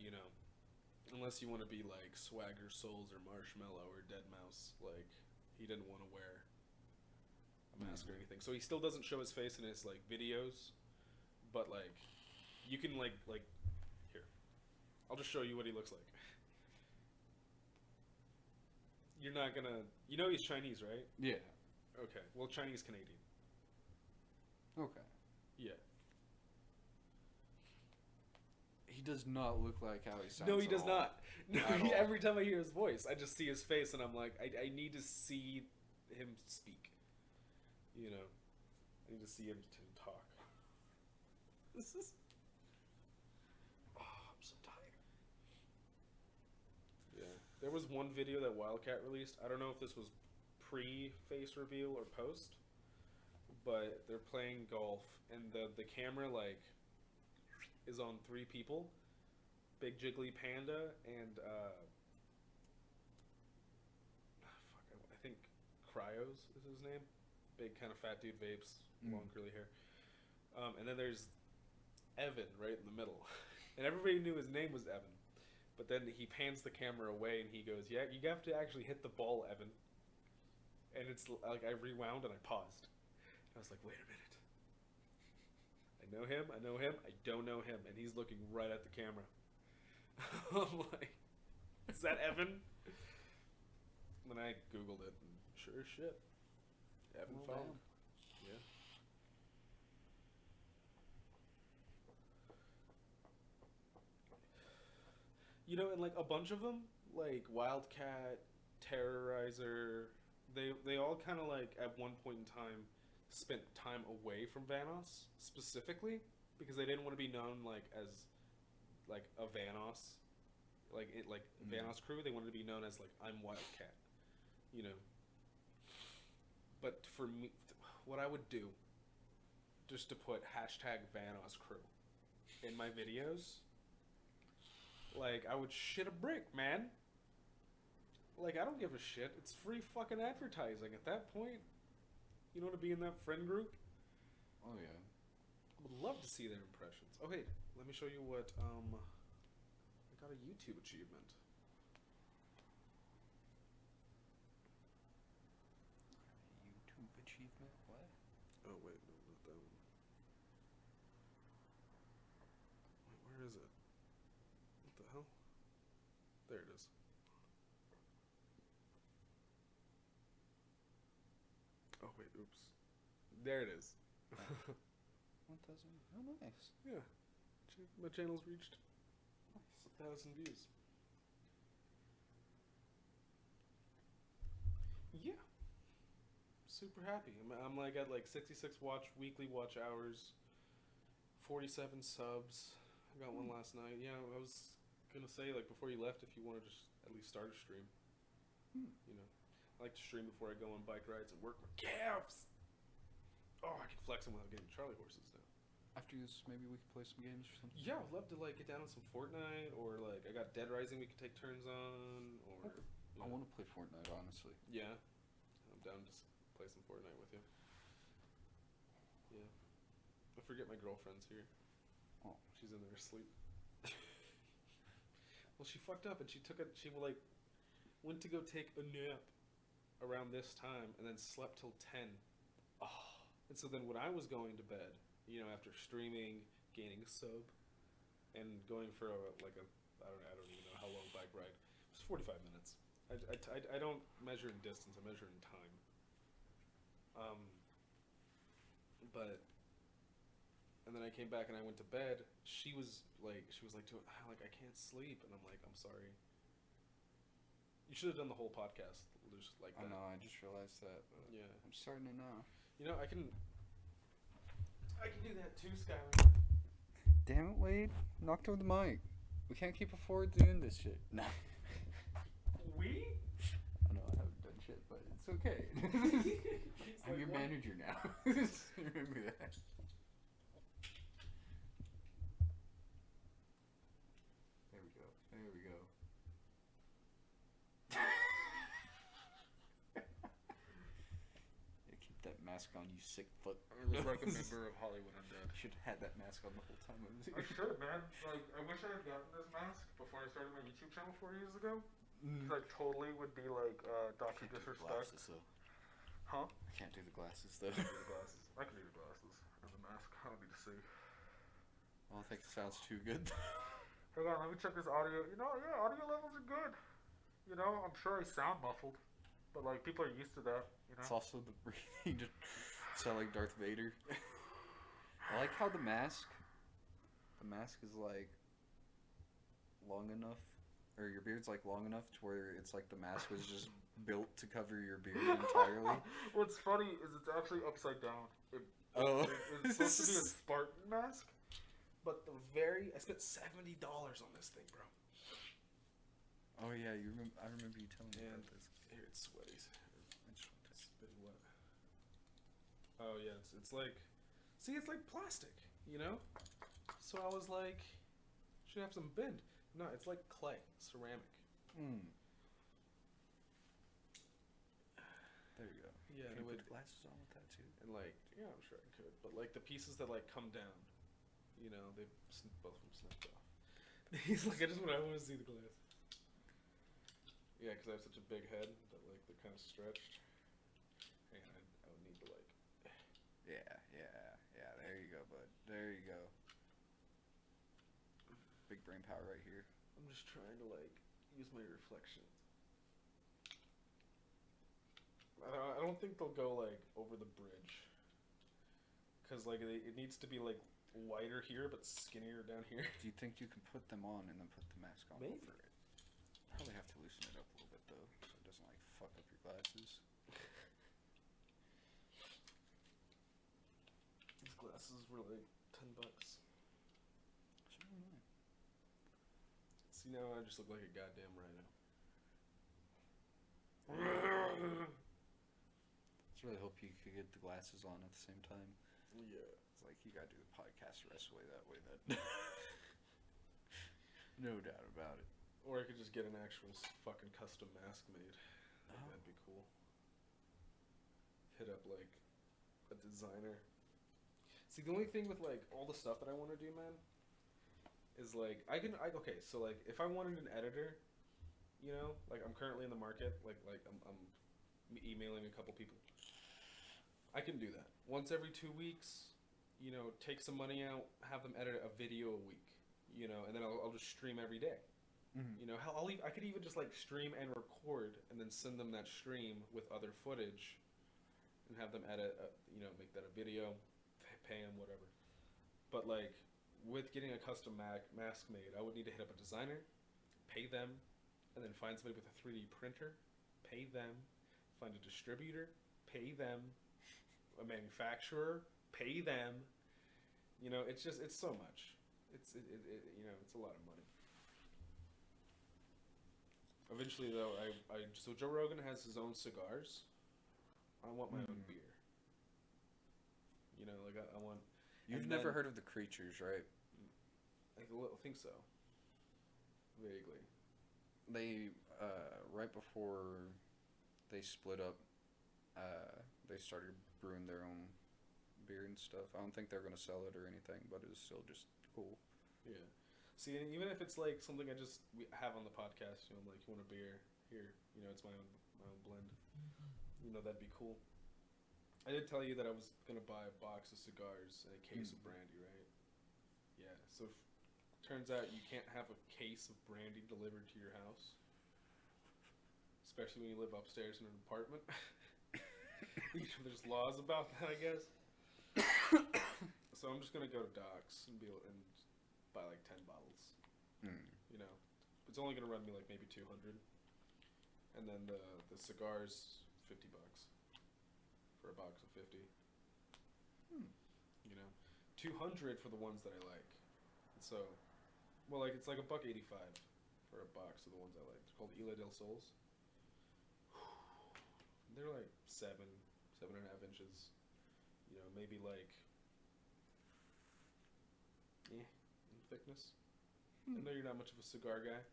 unless you want to be like Swagger Souls or Marshmello or Deadmau5, like he didn't want to wear a mask or anything. So he still doesn't show his face in his like videos, but like you can like here. I'll just show you what he looks like. You're not gonna, he's Chinese, right? Yeah. Okay. Well, Chinese Canadian. Okay. Yeah. He does not look like how he sounds. No, he does not. No, all. every time I hear his voice, I just see his face, and I'm like, I need to see him speak. I need to see him talk. This is. Oh, I'm so tired. Yeah, there was one video that Wildcat released. I don't know if this was pre-face reveal or post, but they're playing golf, and the camera like is on 3 people. Big Jiggly Panda and I think Cryos is his name. Big kind of fat dude, vapes, long curly hair. And then there's Evan right in the middle, and everybody knew his name was Evan. But then he pans the camera away and he goes, "Yeah, you have to actually hit the ball, Evan." And it's like I rewound and I paused. I was like, "Wait a minute. I know him. I don't know him." And he's looking right at the camera. I'm like, "Is that Evan?" And then I Googled it, and sure as shit, Evan found. Yeah. And like a bunch of them, like Wildcat, Terrorizer, they all kind of like at one point in time spent time away from Vanos specifically because they didn't want to be known like as like a Vanos, Vanos crew. They wanted to be known as like I'm Wildcat, But for me, what I would do, just to put #Vanos crew in my videos, like I would shit a brick, man. Like I don't give a shit. It's free fucking advertising at that point. To be in that friend group. Oh yeah. I would love to see their impressions. Oh wait, let me show you what I got a YouTube achievement. YouTube achievement? What? Oh wait, no, not that one. Wait, where is it? What the hell? There it is. Oh wait, oops. There it is. 1,000. Oh, nice. Yeah. My channel's reached Nice. 1,000 views. Yeah. Super happy. I'm like at like 66 weekly watch hours, 47 subs. I got one last night. Yeah, I was gonna say like before you left, if you want to just at least start a stream. I like to stream before I go on bike rides and work my calves. Oh, I can flex them without getting Charlie horses now. After this, maybe we could play some games or something. Yeah, I'd love to like get down on some Fortnite, or like I got Dead Rising we could take turns on, or I want to play Fortnite, honestly. Yeah, I'm down to play some Fortnite with you. Yeah, I forget my girlfriend's here. Oh, she's in there asleep. Well, she fucked up and she went to go take a nap around this time and then slept till 10. Oh. And so then when I was going to bed, after streaming, gaining a sub, and going for I don't even know how long bike ride. It was 45 minutes. I don't measure in distance. I measure in time. And then I came back and I went to bed. She was like, I can't sleep, and I'm like, I'm sorry. You should have done the whole podcast just like that. I know. I just realized that. Yeah. I'm starting to know. I can do that too, Skylar. Damn it, Wade! Knocked over the mic. We can't keep afford doing this shit. Nah. we? I know I haven't done shit, but it's okay. I'm your manager now. Remember that. There we go. There we go. Yeah, keep that mask on, you sick fuck. I look like a member of Hollywood Undead. You should have had that mask on the whole time I was here. I should, man. Like, I wish I had gotten this mask before I started my YouTube channel 4 years ago. Because I totally would be like Dr. Disrespect. Huh? I can't do the glasses though. I can do the glasses. I can do the glasses and the mask. I don't need to see. Well, I think it sounds too good. Hang on, let me check this audio. You know, yeah, audio levels are good. You know, I'm sure I sound muffled, but like people are used to that. You know. It's also the breathing. Just sound like Darth Vader. I like how the mask is like long enough, or your beard's like long enough to where it's like the mask was just built to cover your beard entirely. What's funny is it's actually upside down. It's supposed to be a Spartan mask, but I spent $70 on this thing, bro. Oh yeah, I remember you telling me about this. Here, it's sweaty. It's a bit wet. Oh yeah, it's like, see, it's like plastic, you know. So I was like, should have some bend. No, it's like clay, ceramic. There you go. Yeah, Can you would put glasses on with that too? and like, yeah, I'm sure I could, but like the pieces that like come down, you know, both of them snapped off. He's like, I want to see the glass. Yeah, because I have such a big head that like they're kind of stretched. Hang on, I would need to like. Yeah. There you go, bud. There you go. Big brain power right here. I'm just trying to like use my reflections. I don't think they'll go like over the bridge, cause like it needs to be like lighter here but skinnier down here. Do you think you can put them on and then put the mask on Maybe. over it? Probably have to loosen it up a little bit though, so it doesn't like fuck up your glasses. These glasses were like $10. It's really nice. See, now I just look like a goddamn rhino. I really hope you could get the glasses on at the same time. Yeah. It's like you gotta do the podcast the rest of the way that way then. No doubt about it. Or I could just get an actual fucking custom mask made. Like, Oh. that'd be cool. Hit up like a designer. See, the only thing with like all the stuff that I want to do, man, is like okay, so like if I wanted an editor, you know, like I'm currently in the market, like I'm emailing a couple people. I can do that once every 2 weeks. You know, take some money out, have them edit a video a week. You know, and then I'll just stream every day. Mm-hmm. You know, I could even just like stream and record, and then send them that stream with other footage, and have them edit. You know, make that a video, pay them whatever. But like with getting a custom mask made, I would need to hit up a designer, pay them, and then find somebody with a 3D printer, pay them, find a distributor, pay them, a manufacturer, pay them. You know, it's so much. It's you know, it's a lot of money. Eventually, though, so Joe Rogan has his own cigars. I want my own beer. You know, like I want. You've never heard of the Creatures, right? I think so. Vaguely. They right before they split up, they started brewing their own beer and stuff. I don't think they're gonna sell it or anything, but it's still just cool. Yeah. See, and even if it's like something we have on the podcast, you know, like you want a beer here, you know, it's my own blend. You know, that'd be cool. I did tell you that I was gonna buy a box of cigars and a case of brandy, right? Yeah. So turns out you can't have a case of brandy delivered to your house, especially when you live upstairs in an apartment. There's laws about that, I guess. So I'm just gonna go to Doc's and buy like 10 bottles. You know, it's only gonna run me like maybe 200, and then the cigars $50 for a box of 50. You know, 200 for the ones that I like. So, well, like it's like $1.85 for a box of the ones I like. They're called Isla del Sols. They're like 7.5 inches. You know, maybe like in thickness. I know you're not much of a cigar guy,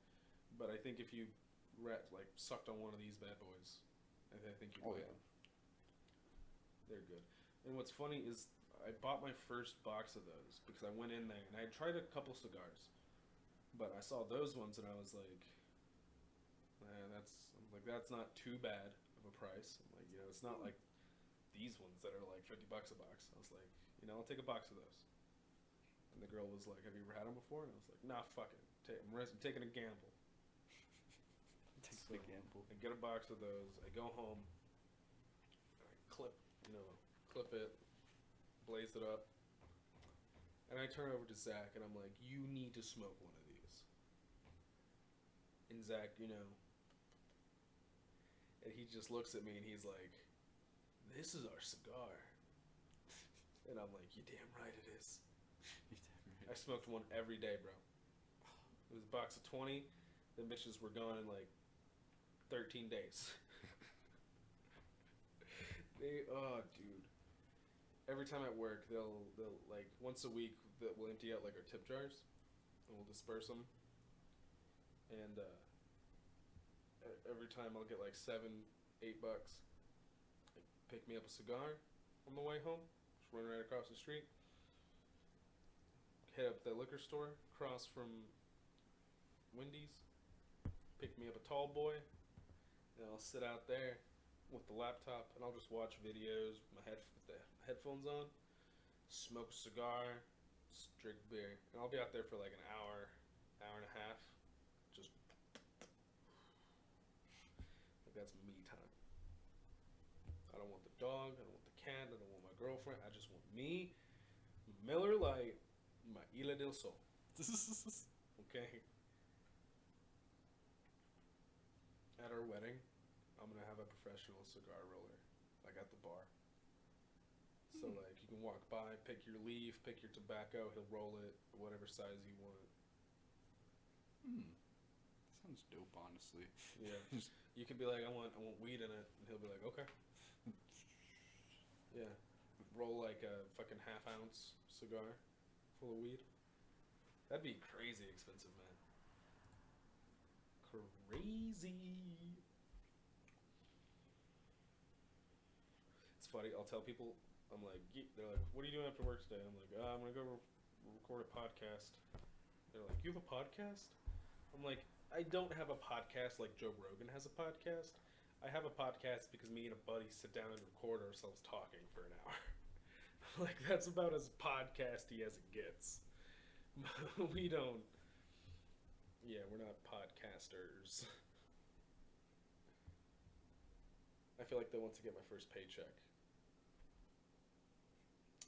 but I think if you sucked on one of these bad boys, I think you'd like them. They're good. And what's funny is I bought my first box of those because I went in there and I had tried a couple cigars, but I saw those ones and I was like, that's not too bad of a price. I'm like, you know, it's not like these ones that are like $50 a box. I was like, you know, I'll take a box of those. And the girl was like, have you ever had them before? And I was like, nah, fuck it. I'm taking a gamble. Take a gamble. I get a box of those. I go home. I clip it, blaze it up. And I turn over to Zach and I'm like, you need to smoke one of these. And Zach, you know, and he just looks at me and he's like, this is our cigar. And I'm like, you damn right it is. I smoked one every day, bro. It was a box of 20. The bitches were gone in like 13 days. Dude. Every time at work, they'll like once a week we'll empty out like our tip jars and we'll disperse them. And every time I'll get like $7-8. Like, pick me up a cigar on the way home. Just run right across the street. Head up to the liquor store across from Wendy's. Pick me up a tall boy. And I'll sit out there with the laptop and I'll just watch videos with the headphones on. Smoke a cigar. Drink beer. And I'll be out there for like an hour and a half. Just like that's me time. I don't want the dog. I don't want the cat. I don't want my girlfriend. I just want me, Miller Lite, my Isla del Sol. Okay. At our wedding, I'm gonna have a professional cigar roller, like at the bar. So like you can walk by, pick your leaf, pick your tobacco. He'll roll it whatever size you want. Sounds dope, honestly. Yeah. You can be like, I want weed in it, and he'll be like, okay. Yeah. Roll like a fucking half-ounce cigar full of weed. That'd be crazy expensive, man. Crazy. It's funny. I'll tell people. I'm like, they're like, what are you doing after work today? I'm like, I'm gonna go record a podcast. They're like, you have a podcast? I'm like, I don't have a podcast like Joe Rogan has a podcast. I have a podcast because me and a buddy sit down and record ourselves talking for an hour. Like, that's about as podcasty as it gets. We don't. Yeah, we're not podcasters. I feel like they want to get my first paycheck.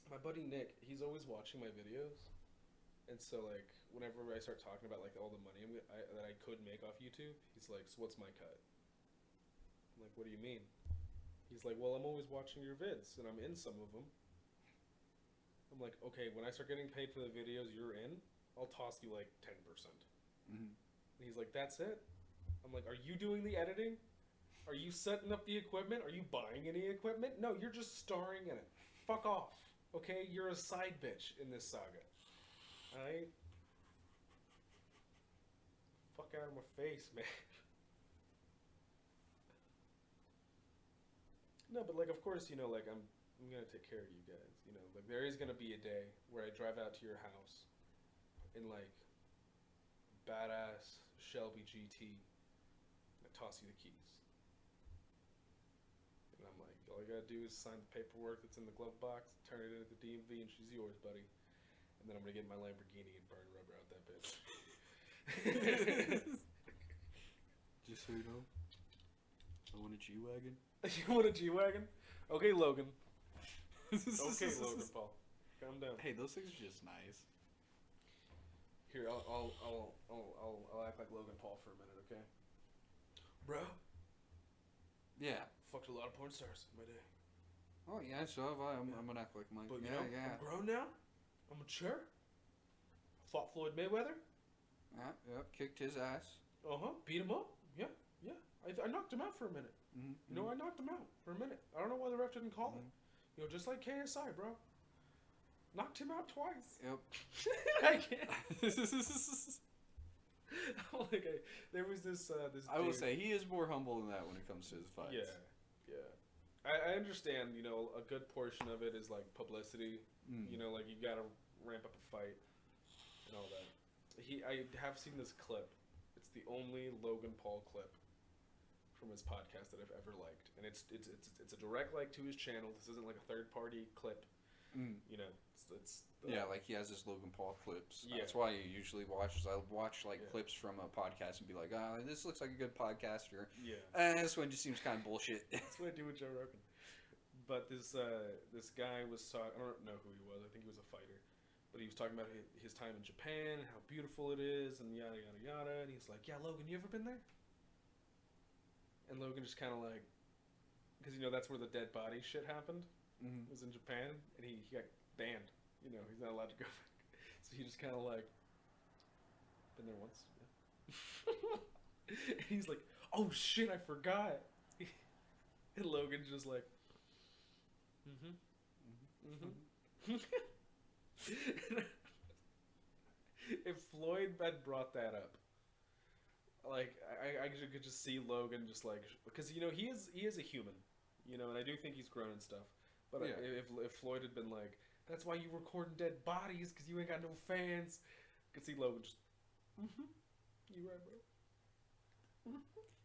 My buddy Nick, he's always watching my videos. And so, like, whenever I start talking about, like, all the money that I could make off YouTube, he's like, so what's my cut? I'm like, what do you mean? He's like, well, I'm always watching your vids, and I'm in some of them. I'm like, okay, when I start getting paid for the videos you're in, I'll toss you, like, 10%. And he's like, that's it? I'm like, are you doing the editing? Are you setting up the equipment? Are you buying any equipment? No, you're just starring in it. Fuck off. Okay? You're a side bitch in this saga. Alright? Fuck out of my face, man. No, but like, of course, you know, like, I'm gonna take care of you guys. You know, like, there is gonna be a day where I drive out to your house in, like, badass Shelby GT and toss you the keys. And I'm like, all you gotta do is sign the paperwork that's in the glove box, turn it into the DMV, and she's yours, buddy. And then I'm gonna get my Lamborghini and burn rubber out that bitch. Just so you know, I want a G-Wagon. You want a G-Wagon? Okay, Logan. Okay, Logan Paul. Calm down. Hey, those things are just nice. Here, I'll act like Logan Paul for a minute, okay? Bro. Yeah. Fucked a lot of porn stars in my day. Oh yeah, so have I. I'm gonna act like mine. But you yeah, know, yeah. I'm grown now. I'm mature. I fought Floyd Mayweather. Yep, kicked his ass. Beat him up. Yeah. I knocked him out for a minute. Mm-hmm. You know, I knocked him out for a minute. I don't know why the ref didn't call it. You know, just like KSI, bro. Knocked him out twice. Yep. I can't. There was this. I will say he is more humble than that when it comes to his fights. Yeah, yeah. I understand. You know, a good portion of it is like publicity. You know, like you gotta ramp up a fight and all that. I have seen this clip. It's the only Logan Paul clip from his podcast that I've ever liked, and it's a direct like to his channel. This isn't like a third party clip. You know, yeah, like he has his Logan Paul clips. Yeah. That's why you usually watch. I watch clips from a podcast and be like, this looks like a good podcaster. Yeah. And this one just seems kind of bullshit. That's what I do with Joe Rogan. But this guy was talking. I don't know who he was. I think he was a fighter. But he was talking about his time in Japan, how beautiful it is, and yada yada yada. And he's like, "Yeah, Logan, you ever been there?" And Logan just kind of like, because you know that's where the dead body shit happened. Mm-hmm. Was in Japan, and he got banned. You know, he's not allowed to go back. So he just kind of like, been there once. Yeah. And he's like, "Oh shit, I forgot." And Logan's just like, If Floyd had brought that up, like I could just see Logan just like, because you know he is a human, you know, and I do think he's grown and stuff. But yeah. if Floyd had been like, "That's why you recording dead bodies, because you ain't got no fans," I could see Logan just, you right, bro.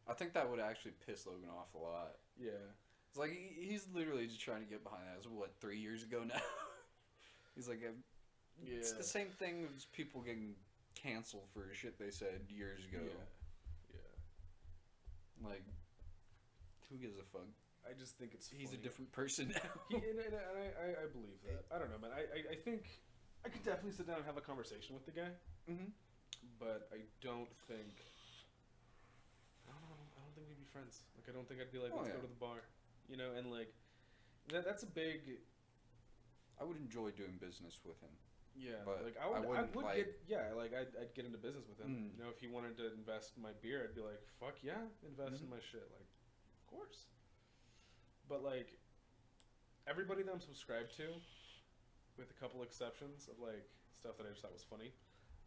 I think that would actually piss Logan off a lot. Yeah. It's like he's literally just trying to get behind that. It was, what, 3 years ago now? He's like, it's the same thing as people getting canceled for shit they said years ago. Yeah. Like, who gives a fuck? I just think it's He's funny. a different person now. And I believe that. I don't know, man. I think I could definitely sit down and have a conversation with the guy. Mm-hmm. But I don't think. I don't think we'd be friends. Like, I don't think I'd be like, let's go to the bar, you know. And like, that's a big. I would enjoy doing business with him. Yeah, but like I would like, I'd get into business with him. You know, if he wanted to invest in my beer, I'd be like, fuck yeah, invest in my shit. Like, of course. But like, everybody that I'm subscribed to, with a couple exceptions of like stuff that I just thought was funny,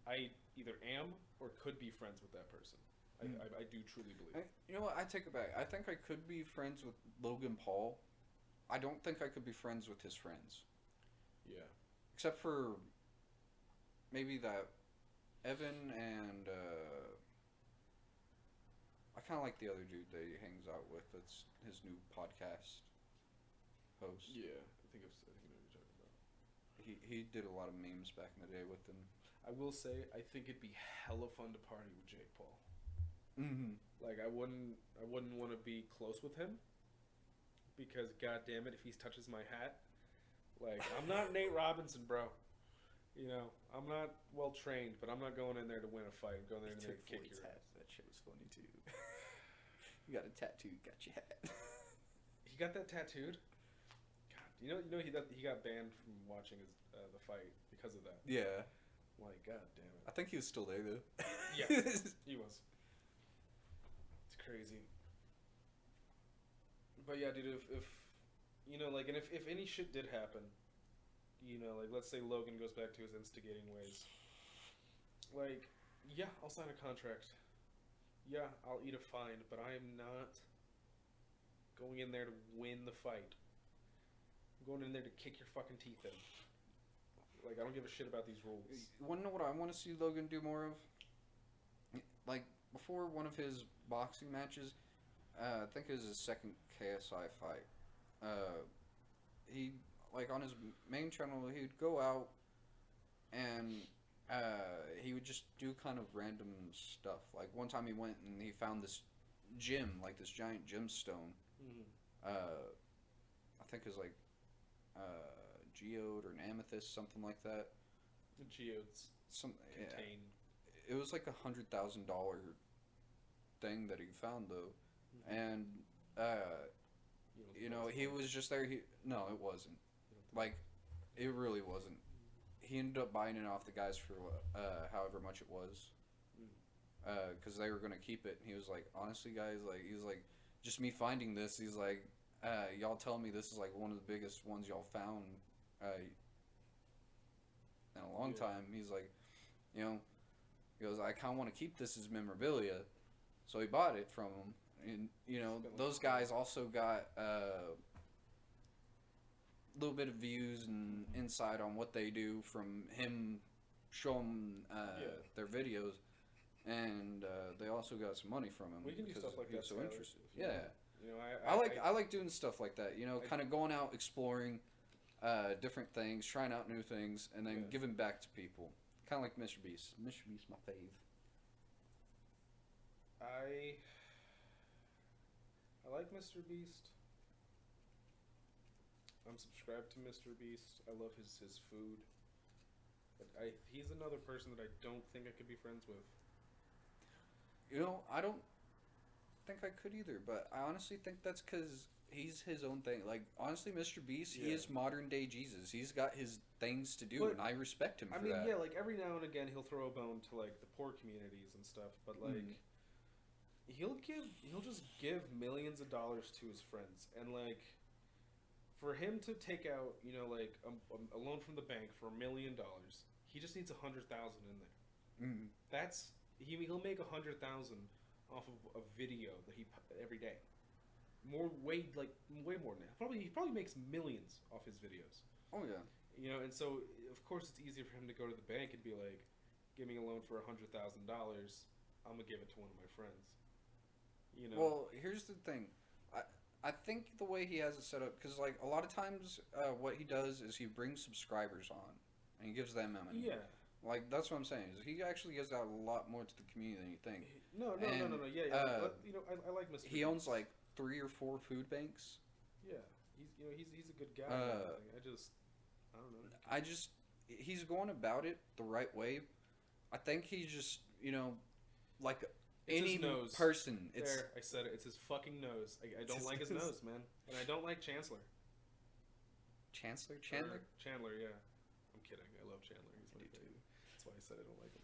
I either am or could be friends with that person. I do truly believe. You know what? I take it back. I think I could be friends with Logan Paul. I don't think I could be friends with his friends. Yeah. Except for maybe that Evan and I kind of like the other dude that he hangs out with. That's his new podcast host. Yeah, I think I know what you're talking about. He did a lot of memes back in the day with them. I will say, I think it'd be hella fun to party with Jake Paul. Mm-hmm. Like, I wouldn't want to be close with him, because god damn it, if he touches my hat, like, I'm not Nate Robinson, bro. You know, I'm not well trained, but I'm not going in there to win a fight. I'm going in there to kick your ass. That shit was funny too. You got a tattoo, got your hat. He got that tattooed. God, you know he got banned from watching his the fight because of that. Yeah. Like, god damn it. I think he was still there though. Yeah, he was. It's crazy. But yeah, dude, if you know, like, and if any shit did happen, you know, like, let's say Logan goes back to his instigating ways, like, yeah, I'll sign a contract. Yeah, I'll eat a fine, but I am not going in there to win the fight. I'm going in there to kick your fucking teeth in. Like, I don't give a shit about these rules. You want to know what I want to see Logan do more of? Like, before one of his boxing matches, I think it was his second KSI fight, he, like, on his main channel, he'd go out and he would just do kind of random stuff. Like, one time he went and he found this gem, like this giant gemstone. I think it was like geode or an amethyst, something like that. The geodes contain. Yeah. It was like $100,000 thing that he found though, and you know, he was just there. No, it wasn't. Like, it really wasn't. He ended up buying it off the guys for however much it was, because they were gonna keep it. And he was like, honestly, guys, like, he's like, just me finding this, he's like, y'all tell me this is like one of the biggest ones y'all found in a long time. He's like, you know, he goes, I kind of want to keep this as memorabilia, so he bought it from him. And you know, those guys also got a little bit of views and insight on what they do from him showing their videos, and they also got some money from him. We can do stuff like that. So Tyler, interested. you know. You know, I like doing stuff like that. You know, kind of going out exploring different things, trying out new things, and then giving back to people. Kind of like Mr. Beast. Mr. Beast, my fave. I like Mr. Beast. I'm subscribed to Mr. Beast. I love his food. But he's another person that I don't think I could be friends with. You know, I don't think I could either, but I honestly think that's because he's his own thing. Like, honestly, Mr. Beast, he is modern day Jesus. He's got his things to do, and I respect him for that. Yeah, like, every now and again he'll throw a bone to, like, the poor communities and stuff, but, like, he'll just give millions of dollars to his friends, and, like, for him to take out, you know, like, a loan from the bank for $1 million, he just needs $100,000 in there. That's he'll make $100,000 off of a video that every day. Way more than that. He probably makes millions off his videos. Oh yeah. You know, and so of course it's easier for him to go to the bank and be like, "Give me a loan for $100,000. I'm gonna give it to one of my friends." You know. Well, here's the thing. I think the way he has it set up, because like a lot of times, what he does is he brings subscribers on, and he gives them money. Yeah. Like that's what I'm saying. Is he actually gives out a lot more to the community than you think. No. Yeah. You know, I like Mr. He owns like 3 or 4 food banks. Yeah, he's a good guy. I don't know. He's going about it the right way. I think he's just, you know, like any person. I said it. It's his fucking nose. I don't like his nose, man, and I don't like Chancellor. Chandler, yeah. I'm kidding. I love Chandler. He's my favorite. That's why I said I don't like him.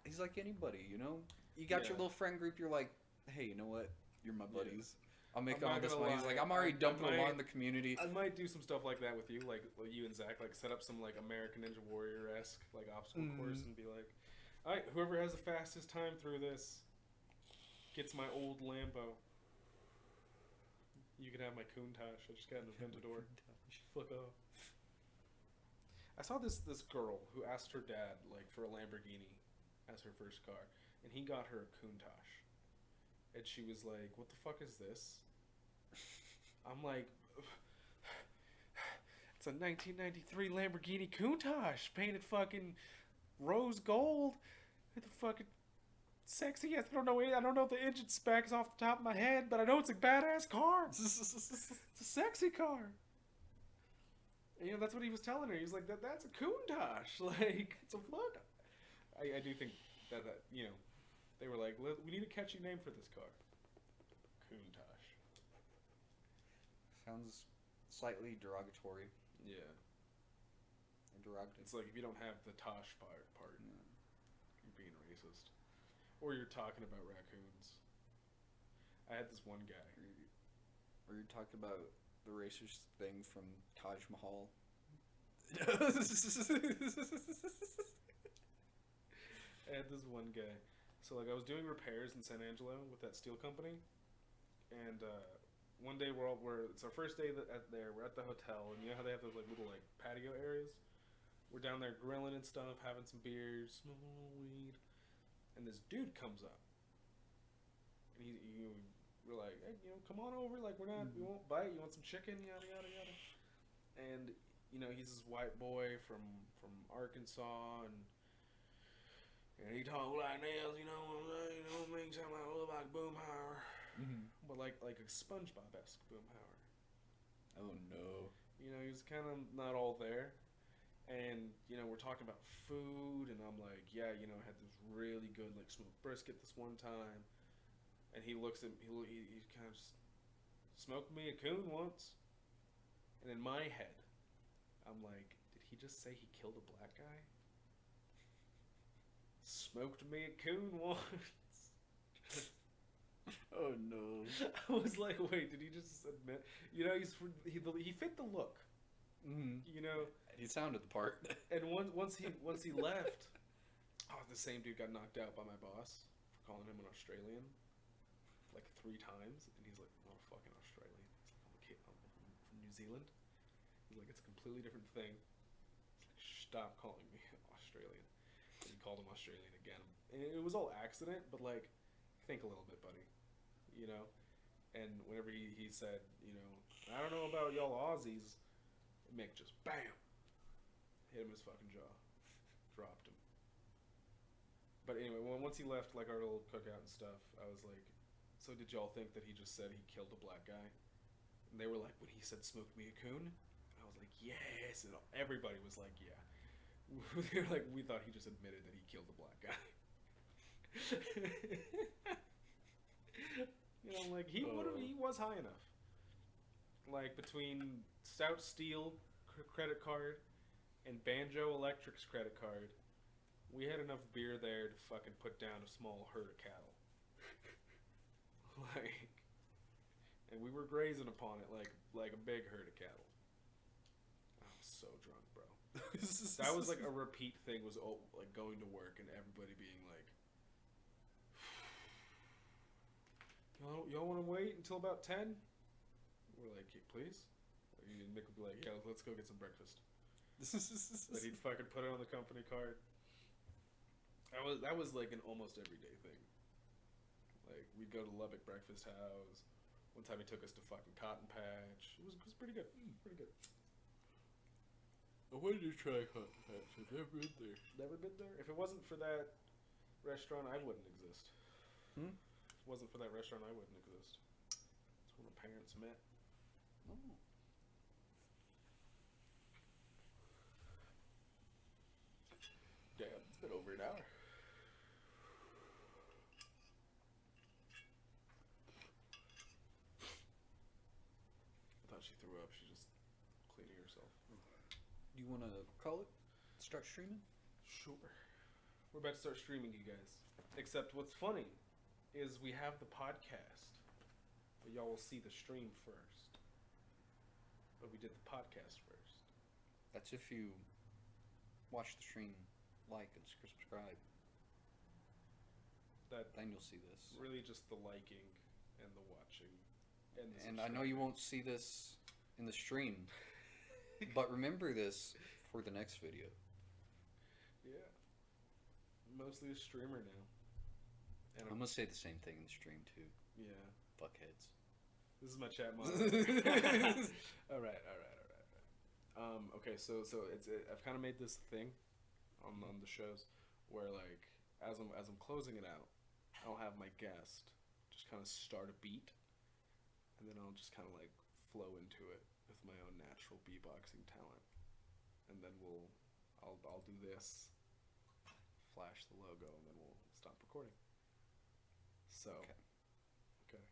He's like anybody, you know? You got your little friend group, you're like, hey, you know what? You're my buddies. I'll make all this money. He's like, I'm already dumping them on the community. I might do some stuff like that with you, like you and Zach, like set up some like American Ninja Warrior-esque like obstacle course and be like, all right, whoever has the fastest time through this gets my old Lambo. You can have my Countach. I just got an Aventador. Fuck off. I saw this girl who asked her dad like for a Lamborghini as her first car, and he got her a Countach, and she was like, "What the fuck is this?" I'm like, "It's a 1993 Lamborghini Countach, painted fucking rose gold, with the fucking sexy ass. I don't know the engine specs off the top of my head, but I know it's a badass car. It's a sexy car." And, you know, that's what he was telling her. He was like, "That's a Countach. Like, it's a fuck." I do think that you know, they were like, "We need a catchy name for this car." Countach. Sounds slightly derogatory. Yeah. Derogatory. It's like if you don't have the Tosh part, you're being racist. Or you're talking about raccoons. I had this one guy. Or you're talking about the racist thing from Taj Mahal. I had this one guy. So, like, I was doing repairs in San Angelo with that steel company. And one day it's our first day there. We're at the hotel. And you know how they have those, like, little, like, patio areas? We're down there grilling and stuff, having some beers, smoking a little weed. And this dude comes up. And we're like, "Hey, you know, come on over. Like, we won't bite. You want some chicken? Yada, yada, yada." And, you know, he's this white boy from Arkansas. And he talks like nails, you know what I'm saying? You know what I mean? Sound like a little like Boomhauer. Mm-hmm. But like a SpongeBob-esque Boomhauer. Oh, no. You know, he's kind of not all there. And, you know, we're talking about food, and I'm like, "Yeah, you know, I had this really good, like, smoked brisket this one time." And he looks at me, he kind of smoked me a coon once. And in my head, I'm like, did he just say he killed a black guy? smoked me a coon once. Oh no. I was like, wait, did he just admit? You know, he fit the look. Mm-hmm. You know, He sounded the part. and once he left, the same dude got knocked out by my boss for calling him an Australian, like 3 times, and he's like, I'm not a fucking Australian. He's like, I'm from New Zealand. He's like, it's a completely different thing. He's like, stop calling me Australian. And he called him Australian again, and it was all accident, but like, think a little bit, buddy. You know, and whenever he said, you know, I don't know about y'all Aussies, Mick just bam hit him in his fucking jaw, dropped him. But anyway, once he left, like our little cookout and stuff, I was like, so did y'all think that he just said he killed a black guy? And they were like, when he said smoked me a coon, and I was like, yes, and everybody was like, yeah. They were like, we thought he just admitted that he killed a black guy. You know, like he was high enough. Like between Stout Steel credit card and Banjo Electric's credit card, we had enough beer there to fucking put down a small herd of cattle. Like, and we were grazing upon it like a big herd of cattle. I was so drunk, bro. That was like a repeat thing. Was like going to work and everybody being like, y'all want to wait until about 10? We're like, yeah, please. And Nick would be like, yeah, let's go get some breakfast. But he'd fucking put it on the company card. That was like an almost everyday thing. Like we'd go to Lubbock Breakfast House. One time he took us to fucking Cotton Patch. It was pretty good. Pretty good. I wanted to try Cotton Patch. I've never been there. Never been there? If it wasn't for that restaurant, I wouldn't exist. Hmm? If it wasn't for that restaurant, I wouldn't exist. That's where my parents met. Oh. Damn, it's been over an hour. I thought she threw up. She's just cleaning herself. Do you want to call it? Start streaming? Sure. We're about to start streaming, you guys. Except what's funny is we have the podcast, but y'all will see the stream first. But we did the podcast first. That's if you watch the stream, like and subscribe. Then you'll see this. Really just the liking and the watching. And I know you won't see this in the stream, but remember this for the next video. Yeah. Mostly a streamer now. And I'm going to say the same thing in the stream too. Yeah. Fuckheads. This is my chat monitor. All right. Okay, so I've kind of made this thing on the shows where like as I'm closing it out, I'll have my guest just kind of start a beat, and then I'll just kind of like flow into it with my own natural beatboxing talent, and then I'll do this, flash the logo, and then we'll stop recording. So. Okay.